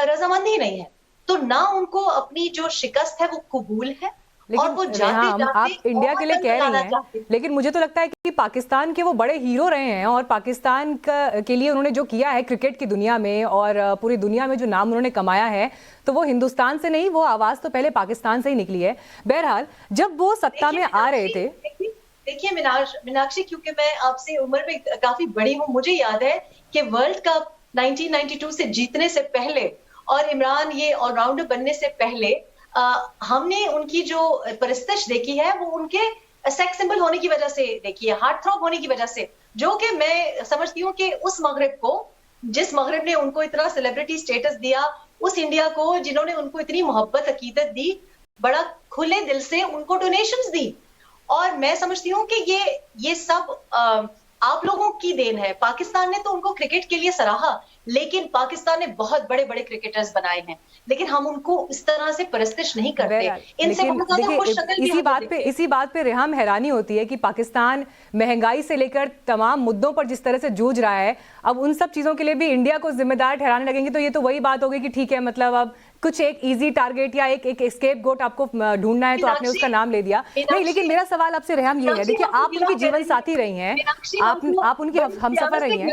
रजामंद ही नहीं है, तो ना उनको अपनी जो शिकस्त है वो कबूल है। और वो जाते आप इंडिया के लिए कह रही हैं, लेकिन मुझे तो लगता है कि पाकिस्तान के वो बड़े हीरो रहे हैं और पाकिस्तान के लिए उन्होंने जो किया है क्रिकेट की दुनिया में और पूरी दुनिया में जो नाम उन्होंने कमाया है, तो वो हिंदुस्तान से नहीं, वो आवाज तो पहले पाकिस्तान से ही निकली है। बहरहाल जब वो सत्ता में आ रहे थे, देखिए मीनाक्षी, क्योंकि मैं आपसे उम्र में काफी बड़ी हूँ, मुझे याद है कि वर्ल्ड कप 1992 से जीतने से पहले और इमरान ये ऑलराउंडर बनने से पहले हमने उनकी जो परस्तिश देखी है वो उनके सेक्स सिंबल होने की वजह से देखी है, हार्ट थ्रॉब होने की वजह से, जो कि मैं समझती हूँ कि उस मगरिब को, जिस मगरिब ने उनको इतना सेलिब्रिटी स्टेटस दिया, उस इंडिया को जिन्होंने उनको इतनी मोहब्बत अकीदत दी, बड़ा खुले दिल से उनको डोनेशंस दी। और मैं समझती हूँ कि ये सब आप लोगों की देन है। पाकिस्तान ने तो उनको क्रिकेट के लिए सराहा, लेकिन पाकिस्तान ने बहुत बड़े बड़े क्रिकेटर्स बनाए हैं, लेकिन हम उनको इस तरह से परस्तिश नहीं करते। इनसे इसी बात पे रेहम हैरानी होती है कि पाकिस्तान महंगाई से लेकर तमाम मुद्दों पर जिस तरह से जूझ रहा है, अब उन सब चीजों के लिए भी इंडिया को जिम्मेदार ठहराने लगेंगे, तो ये तो वही बात होगी कि ठीक है, मतलब अब कुछ एक इजी टारगेट या एक एस्केप गोट आपको ढूंढना है तो आपने उसका नाम ले दिया। नहीं, लेकिन मेरा सवाल आपसे रेहम ये है, देखिए आप उनकी जीवन साथी रही हैं, आप उनकी हमसफर रही हैं।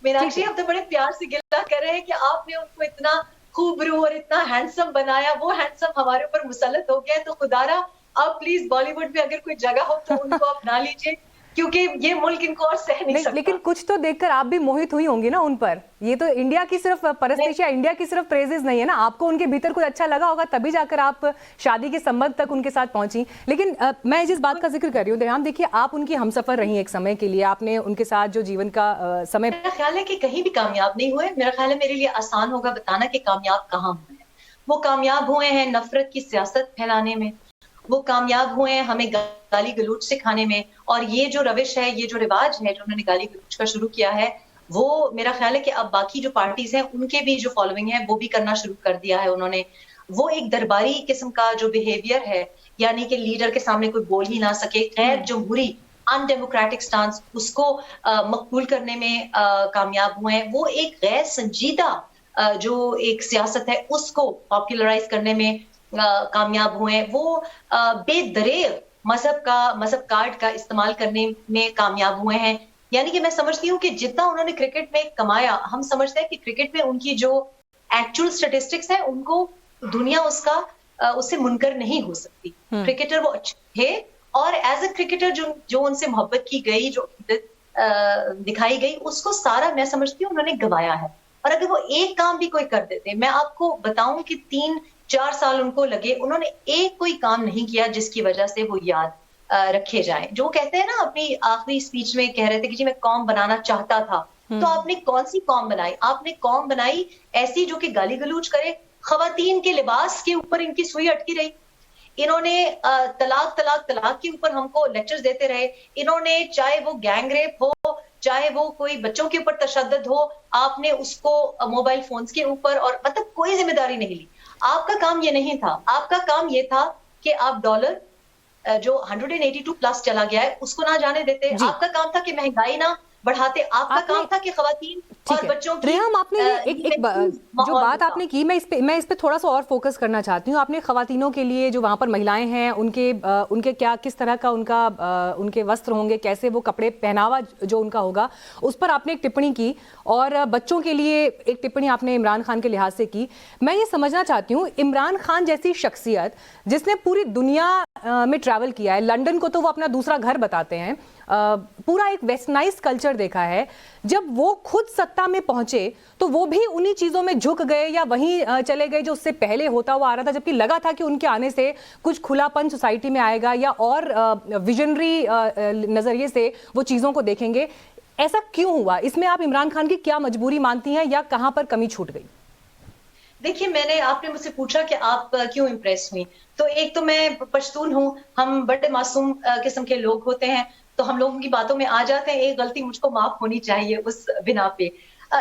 मीनाक्षी, आप तो बड़े प्यार से गिला कर रहे हैं कि आपने उनको इतना खूबरू और इतना हैंडसम बनाया, वो हैंडसम हमारे ऊपर मुसल्लत हो गया। तो खुदारा आप प्लीज बॉलीवुड में अगर कोई जगह हो तो उनको अपना लीजिए, क्योंकि ये मुल्क इनको और सह नहीं सकता। लेकिन कुछ तो देखकर आप भी मोहित हुई होंगी ना उन पर। ये तो इंडिया की सिर्फ परस्तिश या इंडिया की सिर्फ प्रेजेस नहीं है ना, आपको उनके भीतर कुछ अच्छा लगा होगा तभी जाकर आप शादी के संबंध तक उनके साथ पहुंची। लेकिन मैं जिस बात का जिक्र कर रही हूँ देहाम, देखिए आप उनकी हमसफर रही एक समय के लिए, आपने उनके साथ जो जीवन का समय। मेरा ख्याल है कि कहीं भी कामयाब नहीं हुए। मेरा ख्याल है मेरे लिए आसान होगा बताना कि कामयाब कहाँ हुए हैं। वो कामयाब हुए हैं नफरत की सियासत फैलाने में, वो कामयाब हुए हैं हमें गाली गलौज सिखाने में। और ये जो रविश है, ये जो रिवाज है जो उन्होंने गाली गलौज का शुरू किया है, वो मेरा ख्याल है कि अब बाकी जो पार्टीज हैं उनके भी जो फॉलोइंग है वो भी करना शुरू कर दिया है उन्होंने। वो एक दरबारी किस्म का जो बिहेवियर है, यानी कि लीडर के सामने कोई बोल ही ना सके, गैर जमहूरी अनडेमोक्रेटिक स्टांस, उसको मकबूल करने में कामयाब हुए हैं। वो एक गैर संजीदा जो एक सियासत है उसको पॉपुलराइज करने में कामयाब हुए हैं। वो बेदरेग मजहब कार्ड का इस्तेमाल करने में कामयाब हुए हैं। यानी कि मैं समझती हूँ कि जितना उन्होंने क्रिकेट में कमाया, हम समझते हैं कि क्रिकेट में उनकी जो एक्चुअल स्टैटिस्टिक्स है उनको दुनिया उससे मुनकर नहीं हो सकती। क्रिकेटर वो अच्छे थे और एज ए क्रिकेटर जो उनसे मोहब्बत की गई, जो दिखाई गई, उसको सारा मैं समझती हूँ उन्होंने गवाया है। और अगर वो एक काम भी कोई कर देते, मैं आपको बताऊं कि 3-4 साल उनको लगे, उन्होंने एक कोई काम नहीं किया जिसकी वजह से वो याद रखे जाएं। जो कहते हैं ना, अपनी आखिरी स्पीच में कह रहे थे कि जी मैं कौम बनाना चाहता था, तो आपने कौन सी कौम बनाई? आपने कौम बनाई ऐसी जो कि गाली गलौज करे। खवातीन के लिबास के ऊपर इनकी सुई अटकी रही। इन्होंने तलाक के ऊपर हमको लेक्चर्स देते रहे। इन्होंने चाहे वो गैंग रेप हो, चाहे वो कोई बच्चों के ऊपर तशद्दुद हो, आपने उसको मोबाइल फोन्स के ऊपर, और मतलब कोई जिम्मेदारी नहीं ली। आपका काम ये नहीं था। आपका काम ये था कि आप डॉलर जो 182 प्लस चला गया है उसको ना जाने देते। आपका काम था कि महंगाई ना बढ़ाते। आपका काम था कि खवातीन और बच्चों की आपने एक जो बात आपने की, मैं इस पे थोड़ा सा और फोकस करना चाहती हूँ। आपने खवातीनों के लिए जो वहाँ पर महिलाएं हैं उनके क्या किस तरह का उनके वस्त्र होंगे, कैसे वो कपड़े पहनावा जो उनका होगा, उस पर आपने एक टिप्पणी की, और बच्चों के लिए एक टिप्पणी आपने इमरान खान के लिहाज से की। मैं ये समझना चाहती हूँ, इमरान खान जैसी शख्सियत जिसने पूरी दुनिया में ट्रैवल किया है, लंदन को तो वो अपना दूसरा घर बताते हैं, पूरा एक वेस्टर्नाइज्ड कल्चर देखा है, जब वो खुद सत्ता में पहुंचे तो वो भी उन्हीं चीजों में झुक गए या वहीं चले गए जो उससे पहले होता हुआ आ रहा था, जबकि लगा था कि उनके आने से कुछ खुलापन सोसाइटी में आएगा या और विजनरी नजरिए से वो चीजों को देखेंगे। ऐसा क्यों हुआ? इसमें आप इमरान खान की क्या मजबूरी मानती हैं या कहां पर कमी छूट गई? देखिए, आपने मुझसे पूछा कि आप क्यों इम्प्रेस हुई, तो एक तो मैं पश्तून हूँ, हम बड़े मासूम किस्म के लोग होते हैं, तो हम लोगों की बातों में आ जाते हैं। एक गलती मुझको माफ होनी चाहिए उस बिना पे।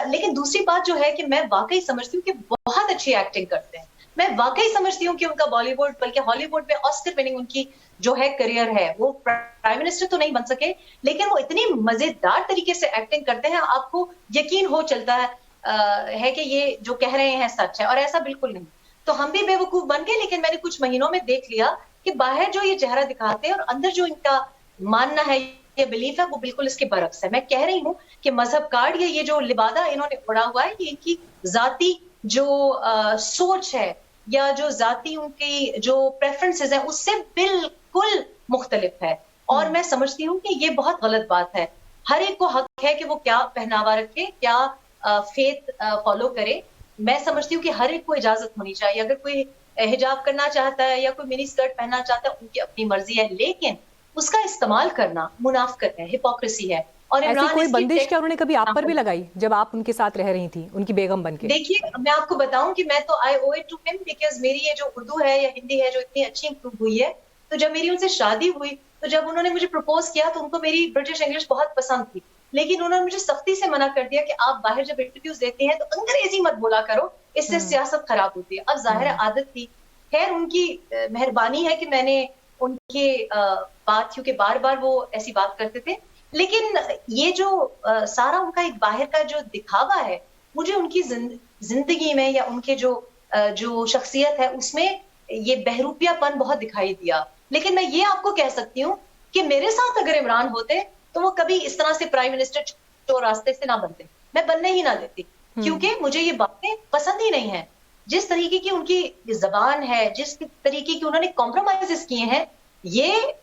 लेकिन दूसरी बात जो है कि मैं वाकई समझती हूँ कि बहुत अच्छी एक्टिंग करते हैं। मैं वाकई समझती हूँ कि उनका बॉलीवुड बल्कि हॉलीवुड में ऑस्कर विनिंग उनकी जो है करियर है। वो प्राइम मिनिस्टर तो नहीं बन सके, लेकिन वो इतनी मजेदार तरीके से एक्टिंग करते हैं, आपको यकीन हो चलता है कि ये जो कह रहे हैं सच है, और ऐसा बिल्कुल नहीं। तो हम भी बेवकूफ बन गए, लेकिन मैंने कुछ महीनों में देख लिया कि बाहर जो ये चेहरा दिखाते हैं और अंदर जो इनका मानना है, ये बिलीफ है, वो बिल्कुल इसके बरक्स है। मैं कह रही हूँ कि मजहब कार्ड ये जो लिबादा इन्होंने उड़ा हुआ है, ये इनकी जाती जो सोच है या जो जाती उनकी जो प्रेफरेंसेस है उससे बिल्कुल मुख्तलिफ है। और मैं समझती हूँ कि ये बहुत गलत बात है। हर एक को हक है कि वो क्या पहनावा रखे, क्या फेथ फॉलो करे। मैं समझती हूँ कि हर एक को इजाजत होनी चाहिए। अगर कोई हिजाब करना चाहता है या कोई मिनी स्कर्ट पहनना चाहता है, उनकी अपनी मर्जी है, लेकिन उसका इस्तेमाल करना मुनाफिकत है, हिपोक्रेसी है। और ऐसी कोई बंदिश क्या उन्होंने कभी आप पर भी लगाई जब आप उनके साथ रह रही थी, उनकी बेगम बनके? देखिए, मैं आपको बताऊं कि मैं तो आई ओ इट टू हिम, बिकॉज मेरी ये जो उर्दू है या हिंदी है जो इतनी अच्छी इंप्रूव हुई है, तो जब मेरी उनसे शादी हुई तो जब उन्होंने मुझे प्रपोज किया तो उनको मेरी ब्रिटिश इंग्लिश बहुत पसंद थी, लेकिन उन्होंने मुझे सख्ती से मना कर दिया कि आप बाहर जब इंटरव्यूज देते हैं तो अंग्रेजी मत बोला करो, इससे सियासत खराब होती है। अब जाहिर है आदत थी। खैर, उनकी मेहरबानी है कि मैंने उनके बात, क्योंकि बार बार वो ऐसी बात करते थे, लेकिन ये जो सारा उनका एक बाहर का जो दिखावा है, मुझे उनकी जिंदगी में या उनके जो शख्सियत है उसमें ये बहरूपियापन बहुत दिखाई दिया। लेकिन मैं ये आपको कह सकती हूँ कि मेरे साथ अगर इमरान होते तो वो कभी इस तरह से प्राइम मिनिस्टर चोर रास्ते से ना बनते, मैं बनने ही ना देती, क्योंकि मुझे ये बातें पसंद ही नहीं है। जिस तरीके की उनकी जबान है, जिस तरीके की उन्होंने कॉम्प्रोमाइजेस किए हैं, ये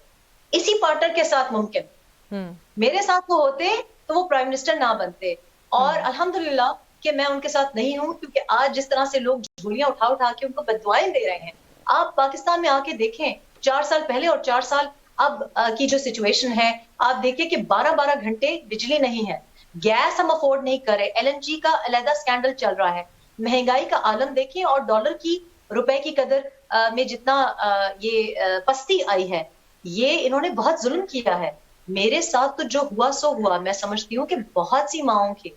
इसी पार्टनर के साथ मुमकिन। मेरे साथ वो होते तो वो प्राइम मिनिस्टर ना बनते, और अल्हम्दुलिल्लाह कि मैं उनके साथ नहीं हूं, क्योंकि आज जिस तरह से लोग झोलियां उठा उठा के उनको बददुआएं दे रहे हैं, आप पाकिस्तान में आके देखें 4 साल पहले और 4 साल अब की जो सिचुएशन है, आप देखिए कि 12-12 घंटे बिजली नहीं है, गैस हम अफोर्ड नहीं कर रहे, LNG का अलहदा स्कैंडल चल रहा है, महंगाई का आलम देखिए, और डॉलर की, रुपए की कदर में जितना ये पस्ती आई है, ये इन्होंने बहुत जुल्म किया है। मेरे साथ तो जो हुआ सो हुआ। मैं समझती हूँ कि बहुत सी माओं की,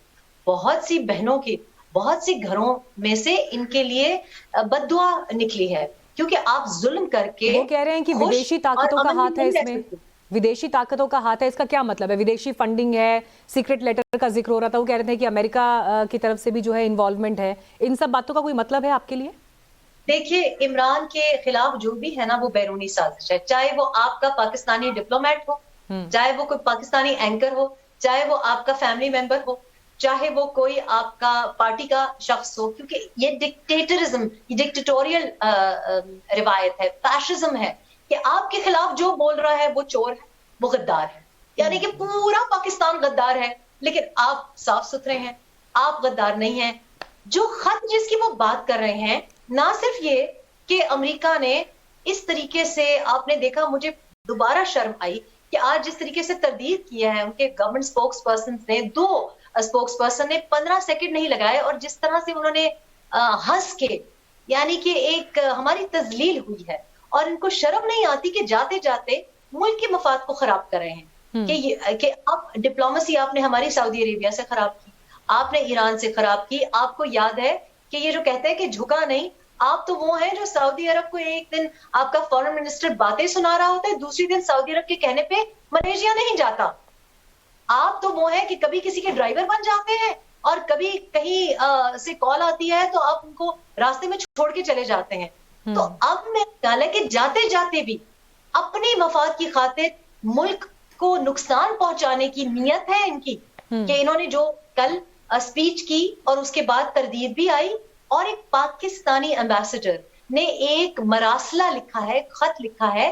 बहुत सी बहनों की, बहुत सी घरों में से इनके लिए बद्दुआ निकली है, क्योंकि आप जुल्म करके, वो कह रहे हैं कि विदेशी ताकतों का हाथ है इसमें, विदेशी ताकतों का हाथ है। इसका क्या मतलब है? विदेशी फंडिंग है, सीक्रेट लेटर का जिक्र हो रहा था, वो कह रहे थे कि अमेरिका की तरफ से भी जो है इन्वॉल्वमेंट है। इन सब बातों का कोई मतलब है आपके लिए? देखिए, इमरान के खिलाफ जो भी है ना, वो बैरूनी साजिश है, चाहे वो आपका पाकिस्तानी डिप्लोमेट हो, चाहे वो कोई पाकिस्तानी एंकर हो, चाहे वो आपका फैमिली मेंबर हो, चाहे वो कोई आपका पार्टी का शख्स हो, क्योंकि ये डिक्टेटरिज्म, ये डिक्टेटोरियल रिवायत है, फैशिज्म है कि आपके खिलाफ जो बोल रहा है वो चोर है, वो गद्दार है। यानी कि पूरा पाकिस्तान गद्दार है, लेकिन आप साफ सुथरे हैं, आप गद्दार नहीं हैं। जो खत जिसकी वो बात कर रहे हैं, ना सिर्फ ये कि अमेरिका ने इस तरीके से, आपने देखा, मुझे दोबारा शर्म आई कि आज जिस तरीके से तरदीद किया है उनके गवर्नमेंट स्पोक्स पर्सन ने, 2 स्पोक्स पर्सन ने 15 सेकंड नहीं लगाए, और जिस तरह से उन्होंने हंस के, यानी कि एक हमारी तजलील हुई है, और इनको शर्म नहीं आती कि जाते जाते मुल्क के मफाद को खराब कर रहे हैं। कि आप डिप्लोमेसी आपने हमारी सऊदी अरेबिया से खराब की, आपने ईरान से खराब की। आपको याद है कि ये जो कहते हैं कि झुका नहीं, आप तो वो हैं जो सऊदी अरब को एक दिन आपका फॉरेन मिनिस्टर बातें सुना रहा होता है, दूसरी दिन सऊदी अरब के कहने पे मलेशिया नहीं जाता। आप तो वो हैं कि कभी किसी के ड्राइवर बन जाते हैं, और कभी कहीं से कॉल आती है तो आप उनको रास्ते में छोड़ के चले जाते हैं। तो अब मैं ख्याल है कि जाते जाते भी अपने मफाद की खातिर मुल्क को नुकसान पहुंचाने की नीयत है इनकी, कि इन्होंने जो कल स्पीच की और उसके बाद तरदीद भी आई, और एक पाकिस्तानी एम्बेसडर ने एक मरासला लिखा है, खत लिखा है,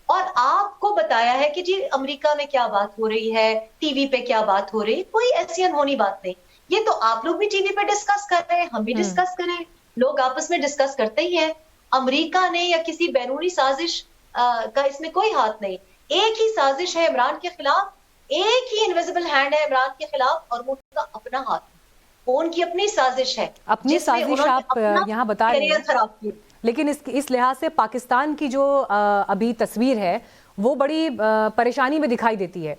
और आपको बताया है कि जी अमेरिका में क्या बात हो रही है, टीवी पे क्या बात हो रही है। कोई ऐसी अनहोनी बात नहीं, ये तो आप लोग भी टीवी पे डिस्कस कर रहे हैं, हम भी डिस्कस कर रहे हैं, लोग आपस में डिस्कस करते ही हैं। अमेरिका ने या किसी बैरूनी साजिश का इसमें कोई हाथ नहीं। एक ही साजिश है इमरान के खिलाफ, एक ही इनविजिबल हैंड है इमरान के खिलाफ, और वो उनका अपना हाथ है, वो उनकी अपनी साजिश है। अपनी साजिश आप यहाँ बता रहे हैं, लेकिन इस लिहाज से पाकिस्तान की जो अभी तस्वीर है वो बड़ी परेशानी में दिखाई देती है।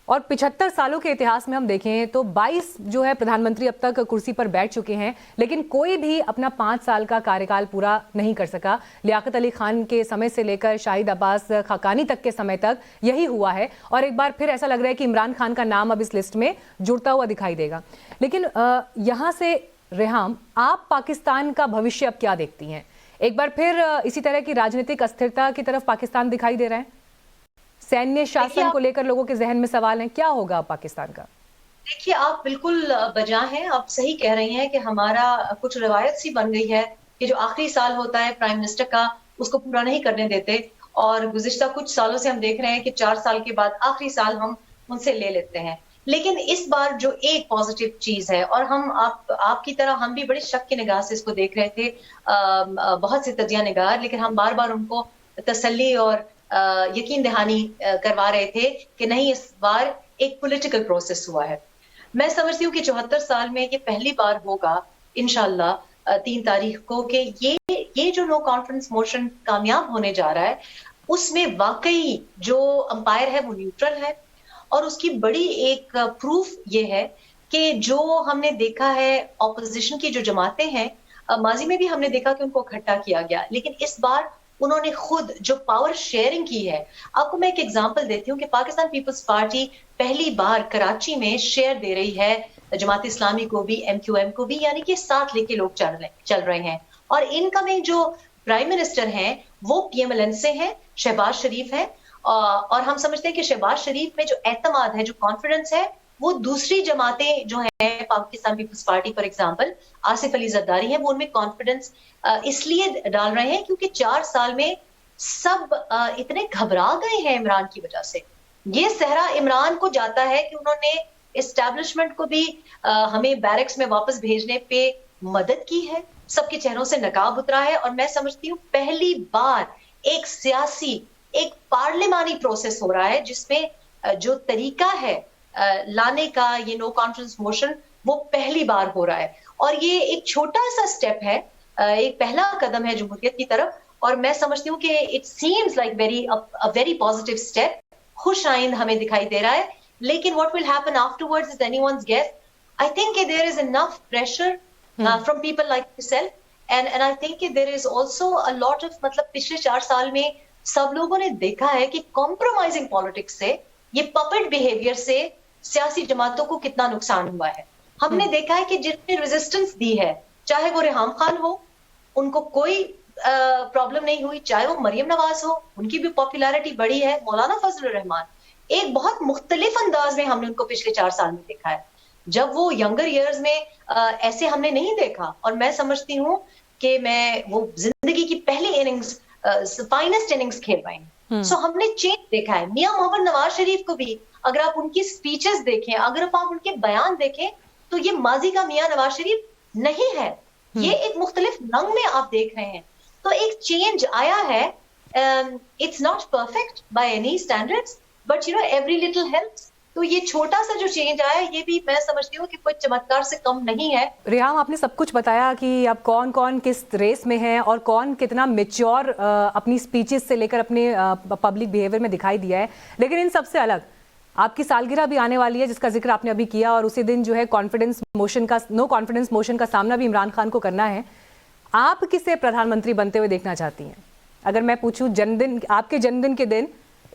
और 75 सालों के इतिहास में हम देखें तो 22 जो है प्रधानमंत्री अब तक कुर्सी पर बैठ चुके हैं, लेकिन कोई भी अपना 5 साल का कार्यकाल पूरा नहीं कर सका। लियाकत अली खान के समय से लेकर शाहिद अब्बास खाकानी तक के समय तक यही हुआ है, और एक बार फिर ऐसा लग रहा है कि इमरान खान का नाम अब इस लिस्ट में जुड़ता हुआ दिखाई देगा। लेकिन यहाँ से रेहाम, आप पाकिस्तान का भविष्य अब क्या देखती हैं? एक बार फिर इसी तरह की राजनीतिक अस्थिरता की तरफ पाकिस्तान दिखाई दे रहा है? सैन्य शासन को लेकर लोगों के जहन में सवाल हैं, क्या होगा पाकिस्तान का? देखिए, आप बिल्कुल बजा हैं, आप सही कह रही हैं कि हमारा कुछ रवायत सी बन गई है कि जो आखिरी साल होता है प्राइम मिनिस्टर का, उसको पूरा नहीं करने देते, और गुज़िश्ता कुछ सालों से हम देख रहे हैं कि 4 साल के बाद आखिरी साल हम उनसे ले लेते हैं। लेकिन इस बार जो एक पॉजिटिव चीज है, और हम आपकी तरह हम भी बड़े शक की निगाह से इसको देख रहे थे, बहुत से तजिया निगार, लेकिन हम बार बार उनको तसल्ली और यकीन दहानी करवा रहे थे कि नहीं, इस बार एक पॉलिटिकल प्रोसेस हुआ है। मैं समझती हूँ कि 74 साल में ये पहली बार होगा इंशाल्लाह 3 तारीख को कि ये जो नो कॉन्फिडेंस मोशन कामयाब होने जा रहा है, उसमें वाकई जो अंपायर है वो न्यूट्रल है, और उसकी बड़ी एक प्रूफ ये है कि जो हमने देखा है ऑपोजिशन की जो जमातें हैं, माजी में भी हमने देखा कि उनको इकट्ठा किया गया, लेकिन इस बार उन्होंने खुद जो पावर शेयरिंग की है। आपको मैं एक एग्जांपल देती हूँ कि पाकिस्तान पीपल्स पार्टी पहली बार कराची में शेयर दे रही है जमात इस्लामी को भी, MQM को भी, यानी कि साथ लेके लोग चल रहे हैं। और इनकमिंग जो प्राइम मिनिस्टर हैं वो PMLN से हैं, शहबाज शरीफ है, और हम समझते हैं कि शहबाज शरीफ में जो एतमाद है, जो कॉन्फिडेंस है, वो दूसरी जमातें जो हैं, Pakistan peoples party for example, Asif Ali Zardari हैं, वो उनमें कॉन्फिडेंस इसलिए डाल रहे हैं क्योंकि 4 साल में सब इतने घबरा गए हैं इमरान की वजह से। ये सहरा इमरान को जाता है कि उन्होंने एस्टैब्लिशमेंट को भी हमें बैरक्स में वापस भेजने पे मदद की है, सबके चेहरों से नकाब उतरा है। और मैं समझती हूँ पहली बार एक सियासी, एक पार्लिमानी प्रोसेस हो रहा है जिसमें जो तरीका है लाने का, ये नो कॉन्फिडेंस मोशन, वो पहली बार हो रहा है। और ये एक छोटा सा स्टेप है, एक पहला कदम है जमहूरियत की तरफ, और मैं समझती हूँ कि it seems like very positive step, खुश आइंद हमें दिखाई दे रहा है। लेकिन what will happen afterwards is anyone's guess. I think there is enough pressure from people like yourself, and I think there is also a lot of, मतलब पिछले 4 साल में सब लोगों ने देखा है कि कॉम्प्रोमाइजिंग पॉलिटिक्स से, ये पपेट बिहेवियर से सियासी जमातों को कितना नुकसान हुआ है। हमने देखा है कि जितने रेजिस्टेंस दी है, चाहे वो रेहाम खान हो, उनको कोई प्रॉब्लम नहीं हुई, चाहे वो मरियम नवाज हो, उनकी भी पॉपुलैरिटी बढ़ी है, मौलाना फजल रहमान, एक बहुत मुख्तलिफ अंदाज में हमने उनको पिछले 4 साल में देखा है। जब वो यंगर ईयर्स में ऐसे हमने नहीं देखा। और मैं समझती हूँ कि मैं वो जिंदगी की पहली इनिंग्स, फाइनेस्ट इनिंग्स खेल पाई। सो हमने चेंज देखा है। मियां मोहम्मद नवाज शरीफ को भी अगर आप उनकी स्पीचेस देखें, अगर आप उनके बयान देखें, तो ये माजी का मियां नवाज शरीफ नहीं है, ये एक मुख्तलिफ रंग में आप देख रहे हैं। तो एक चेंज आया है। It's not perfect by any standards, but you know every little helps. तो ये छोटा सा जो चेंज आया, ये भी मैं समझती हूँ कि कोई चमत्कार से कम नहीं है। रिहाम, आपने सब कुछ बताया कि अब कौन कौन किस रेस में है और कौन कितना मेच्योर अपनी स्पीचेस से लेकर अपने पब्लिक बिहेवियर में दिखाई दिया है। लेकिन इन सबसे अलग आपकी सालगिरह भी आने वाली है, जिसका जिक्र आपने अभी किया, और उसी दिन जो है नो कॉन्फिडेंस मोशन का सामना भी इमरान खान को करना है। आप किसे प्रधानमंत्री बनते हुए देखना चाहती हैं? अगर मैं पूछूं जन्मदिन, आपके जन्मदिन के दिन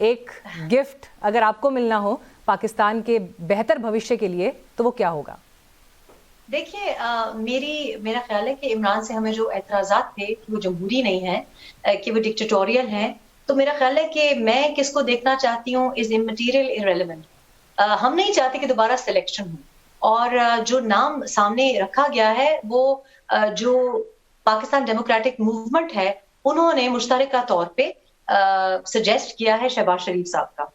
एक गिफ्ट अगर आपको मिलना हो पाकिस्तान के बेहतर भविष्य के लिए, तो वो क्या होगा? देखिए, मेरा ख्याल है कि इमरान से हमें जो एतराज़ात थे कि वो जमहूरी नहीं है, कि वो डिक्टेटोरियल हैं, तो मेरा ख्याल है कि मैं किसको देखना चाहती हूँ इज इमटीरियल, इररेलेवेंट। हम नहीं चाहते कि दोबारा सिलेक्शन हो। और जो नाम सामने रखा गया है वो जो पाकिस्तान डेमोक्रेटिक मूवमेंट है, उन्होंने मुश्तरका तौर पे सजेस्ट किया है शहबाज शरीफ साहब का,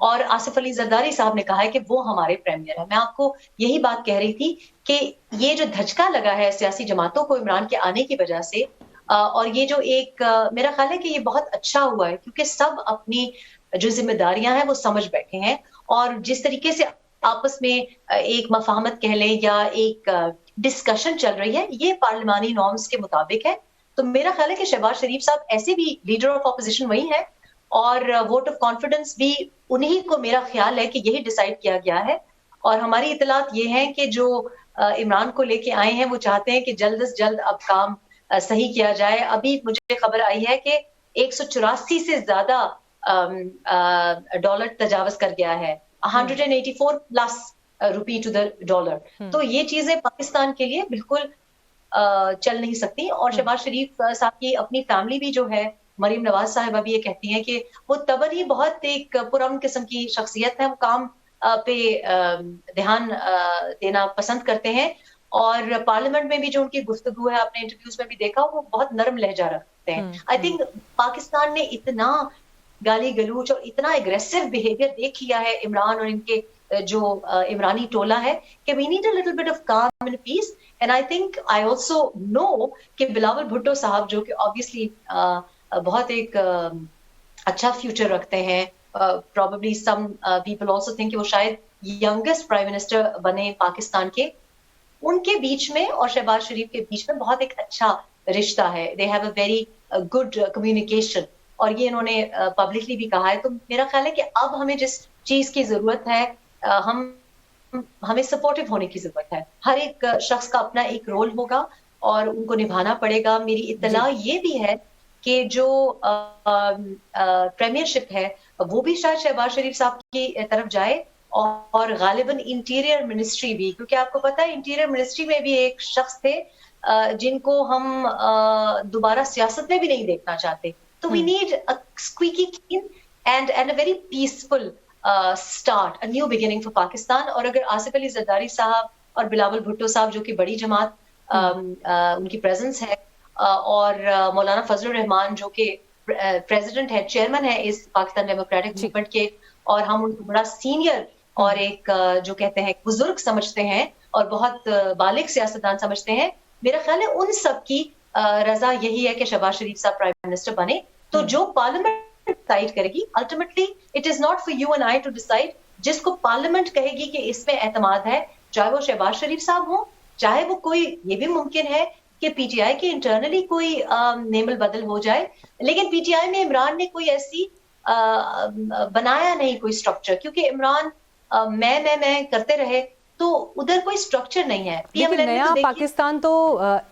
और आसिफ अली जरदारी साहब ने कहा है कि वो हमारे प्रीमियर है। मैं आपको यही बात कह रही थी कि ये जो धचका लगा है सियासी जमातों को इमरान के आने की वजह से, और ये जो एक मेरा ख्याल है कि ये बहुत अच्छा हुआ है, क्योंकि सब अपनी जो जिम्मेदारियां हैं वो समझ बैठे हैं, और जिस तरीके से आपस में एक मफाहमत कह लें या एक डिस्कशन चल रही है, ये पार्लिमानी नॉर्म्स के मुताबिक है। तो मेरा ख्याल है कि शहबाज शरीफ साहब ऐसे भी लीडर ऑफ ऑपोजिशन वही है, और वोट ऑफ कॉन्फिडेंस भी उन्हीं को मेरा ख्याल है कि यही डिसाइड किया गया है। और हमारी इतलात ये हैं कि जो इमरान को लेके आए हैं वो चाहते हैं कि जल्द से जल्द अब काम सही किया जाए। अभी मुझे खबर आई है कि 184 से ज्यादा डॉलर तजावज कर गया है, 184 plus rupee to the dollar. तो ये चीजें पाकिस्तान के लिए बिल्कुल चल नहीं सकती। और शहबाज शरीफ साहब की अपनी फैमिली भी जो है, मरीम नवाज साहिबा भी ये कहती हैं कि वो तबर ही बहुत एक पुरअमन किस्म की शख्सियत है, वो काम पे ध्यान देना पसंद करते हैं। और पार्लियामेंट में भी जो उनकी गुफ्तगू है, आपने इंटरव्यूज में भी देखा, वो बहुत नरम लहजा रखते हैं। आई थिंक पाकिस्तान ने इतना गाली गलूच और इतना एग्रेसिव बिहेवियर देख लिया है इमरान और इनके जो इमरानी टोला है, कि we need a little bit of calm and peace. And I think I also know कि बिलावल भुट्टो साहब, जो कि ऑब्वियसली बहुत एक अच्छा फ्यूचर रखते हैं, probably some people also think कि वो शायद यंगेस्ट प्राइम मिनिस्टर बने पाकिस्तान के, उनके बीच में और शहबाज शरीफ के बीच में बहुत एक अच्छा रिश्ता है। They have a very good communication, और ये इन्होंने पब्लिकली भी कहा है। तो मेरा ख्याल है कि अब हमें जिस चीज की जरूरत है, हमें सपोर्टिव होने की जरूरत है। हर एक शख्स का अपना एक रोल होगा और उनको निभाना पड़ेगा। मेरी इत्तला ये भी है कि जो प्रीमियरशिप है वो भी शायद शहबाज शरीफ साहब की तरफ जाए, और गालिबन इंटीरियर मिनिस्ट्री भी, क्योंकि आपको पता है इंटीरियर मिनिस्ट्री में भी एक शख्स थे जिनको हम दोबारा सियासत में भी नहीं देखना चाहते। तो we need a squeaky clean and a very peaceful start, a new beginning for Pakistan. और अगर आसिफ अली जरदारी साहब और बिलावल भुट्टो साहब जो कि बड़ी जमात उनकी प्रेजेंस है, और मौलाना फजलुर रहमान जो कि प्रेसिडेंट है, चेयरमैन है इस पाकिस्तान डेमोक्रेटिक मूवमेंट के, और हम उनको बड़ा सीनियर और एक जो कहते हैं बुजुर्ग समझते हैं और बहुत बालिग सियासतदान समझते हैं। मेरा ख्याल है उन सब की रजा यही है कि शहबाज शरीफ साहब प्राइम मिनिस्टर बने। तो जो पार्लियामेंट डिसाइड करेगी, ultimately it is not for you and I to decide. जिसको पार्लियामेंट कहेगी कि इसमें एतमाद है, चाहे वो शहबाज शरीफ साहब हो, चाहे वो कोई, ये भी मुमकिन है कि पीटीआई के इंटरनली कोई नेमल बदल हो जाए, लेकिन पीटीआई में इमरान ने कोई ऐसी बनाया नहीं कोई स्ट्रक्चर, क्योंकि इमरान मैं करते रहे, तो उधर कोई स्ट्रक्चर नहीं है। लेकिन नया पाकिस्तान तो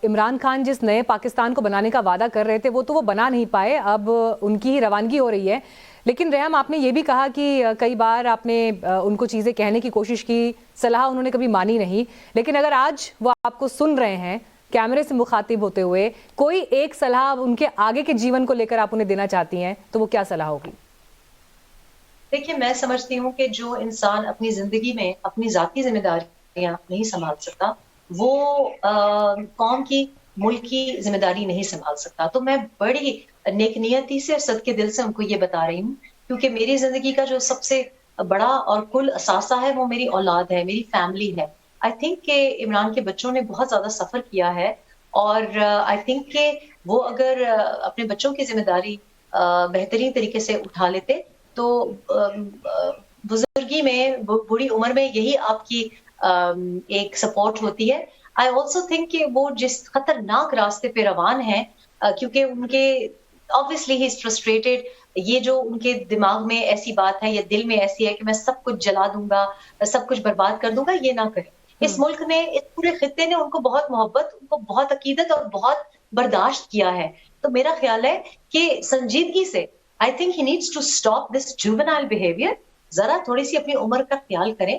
इमरान खान जिस नए पाकिस्तान को बनाने का वादा कर रहे थे वो बना नहीं पाए, अब उनकी ही रवानगी हो रही है। लेकिन रेहम, आपने ये भी कहा कि कई बार आपने उनको चीज़ें कहने की कोशिश की, सलाह उन्होंने कभी मानी नहीं। लेकिन अगर आज वो आपको सुन रहे हैं कैमरे से मुखातिब होते हुए, कोई एक सलाह उनके आगे के जीवन को लेकर आप उन्हें देना चाहती हैं, तो वो क्या सलाह होगी? देखिए, मैं समझती हूँ कि जो इंसान अपनी जिंदगी में अपनी जाती जिम्मेदारियां नहीं संभाल सकता, वो कौम की, मुल्क की जिम्मेदारी नहीं संभाल सकता। तो मैं बड़ी नेकनियती से, सदके दिल से उनको ये बता रही हूँ, क्योंकि मेरी जिंदगी का जो सबसे बड़ा और कुल असासा है वो मेरी औलाद है, मेरी फैमिली है। आई थिंक कि इमरान के बच्चों ने बहुत ज्यादा सफर किया है, और आई थिंक कि वो अगर अपने बच्चों की जिम्मेदारी बेहतरीन तरीके से उठा लेते, तो बुजुर्गी में, बुढ़ी उम्र में यही आपकी एक सपोर्ट होती है। आई ऑल्सो थिंक कि वो जिस खतरनाक रास्ते पे रवान है, क्योंकि उनके ऑब्वियसली ही इज फ्रस्ट्रेटेड, ये जो उनके दिमाग में ऐसी बात है या दिल में ऐसी है कि मैं सब कुछ जला दूंगा, सब कुछ बर्बाद कर दूंगा, ये ना करें। इस मुल्क ने, इस पूरे खित्ते ने उनको बहुत मोहब्बत, उनको बहुत अकीदत और बहुत बर्दाश्त किया है। तो मेरा ख्याल है कि संजीदगी से, I think he needs to stop this juvenile behaviour. जरा थोड़ी सी अपनी उम्र का ख्याल करें।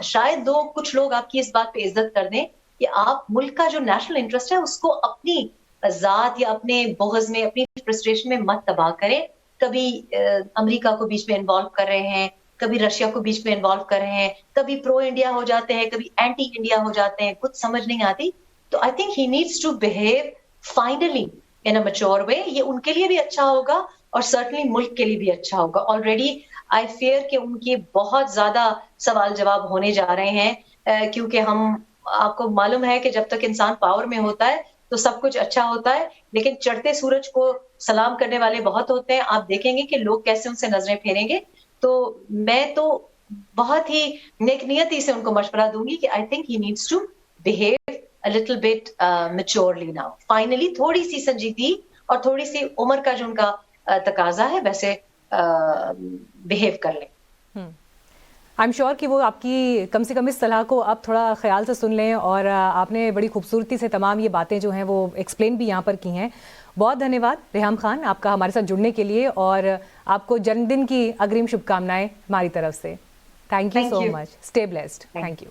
शायद कुछ लोग आपकी इस बात पे इज्जत कर दें कि आप मुल्क का जो नेशनल इंटरेस्ट है उसको अपनी जात या अपने बोगज में, अपनी फ्रस्ट्रेशन में मत तबाह करें। कभी अमेरिका को बीच में इन्वॉल्व कर रहे हैं, कभी रशिया को बीच में इन्वॉल्व कर रहे हैं, कभी प्रो इंडिया हो जाते हैं, कभी एंटी इंडिया हो जाते हैं, कुछ समझ नहीं आती। तो I think he needs to behave finally in a mature way. ये उनके लिए भी अच्छा होगा और सर्टनली मुल्क के लिए भी अच्छा होगा। ऑलरेडी आई फेयर कि उनके बहुत ज्यादा सवाल जवाब होने जा रहे हैं, क्योंकि आपको मालूम है कि जब तक इंसान पावर में होता है तो सब कुछ अच्छा होता है, लेकिन चढ़ते सूरज को सलाम करने वाले बहुत होते हैं। आप देखेंगे कि लोग कैसे उनसे नजरें फेरेंगे। तो मैं तो बहुत ही नेकनियती से उनको मशवरा दूंगी कि I think he needs to behave a little bit maturely now. Finally थोड़ी सी संजीदगी और थोड़ी सी उम्र का जो उनका तकाजा है वैसे बिहेव कर लें। आई एम श्योर कि वो आपकी कम से कम इस सलाह को अब थोड़ा ख्याल से सुन लें, और आपने बड़ी खूबसूरती से तमाम ये बातें जो हैं वो एक्सप्लेन भी यहाँ पर की हैं। बहुत धन्यवाद रेहम खान आपका हमारे साथ जुड़ने के लिए, और आपको जन्मदिन की अग्रिम शुभकामनाएं हमारी तरफ से। Thank you so much. Stay blessed. Thank you.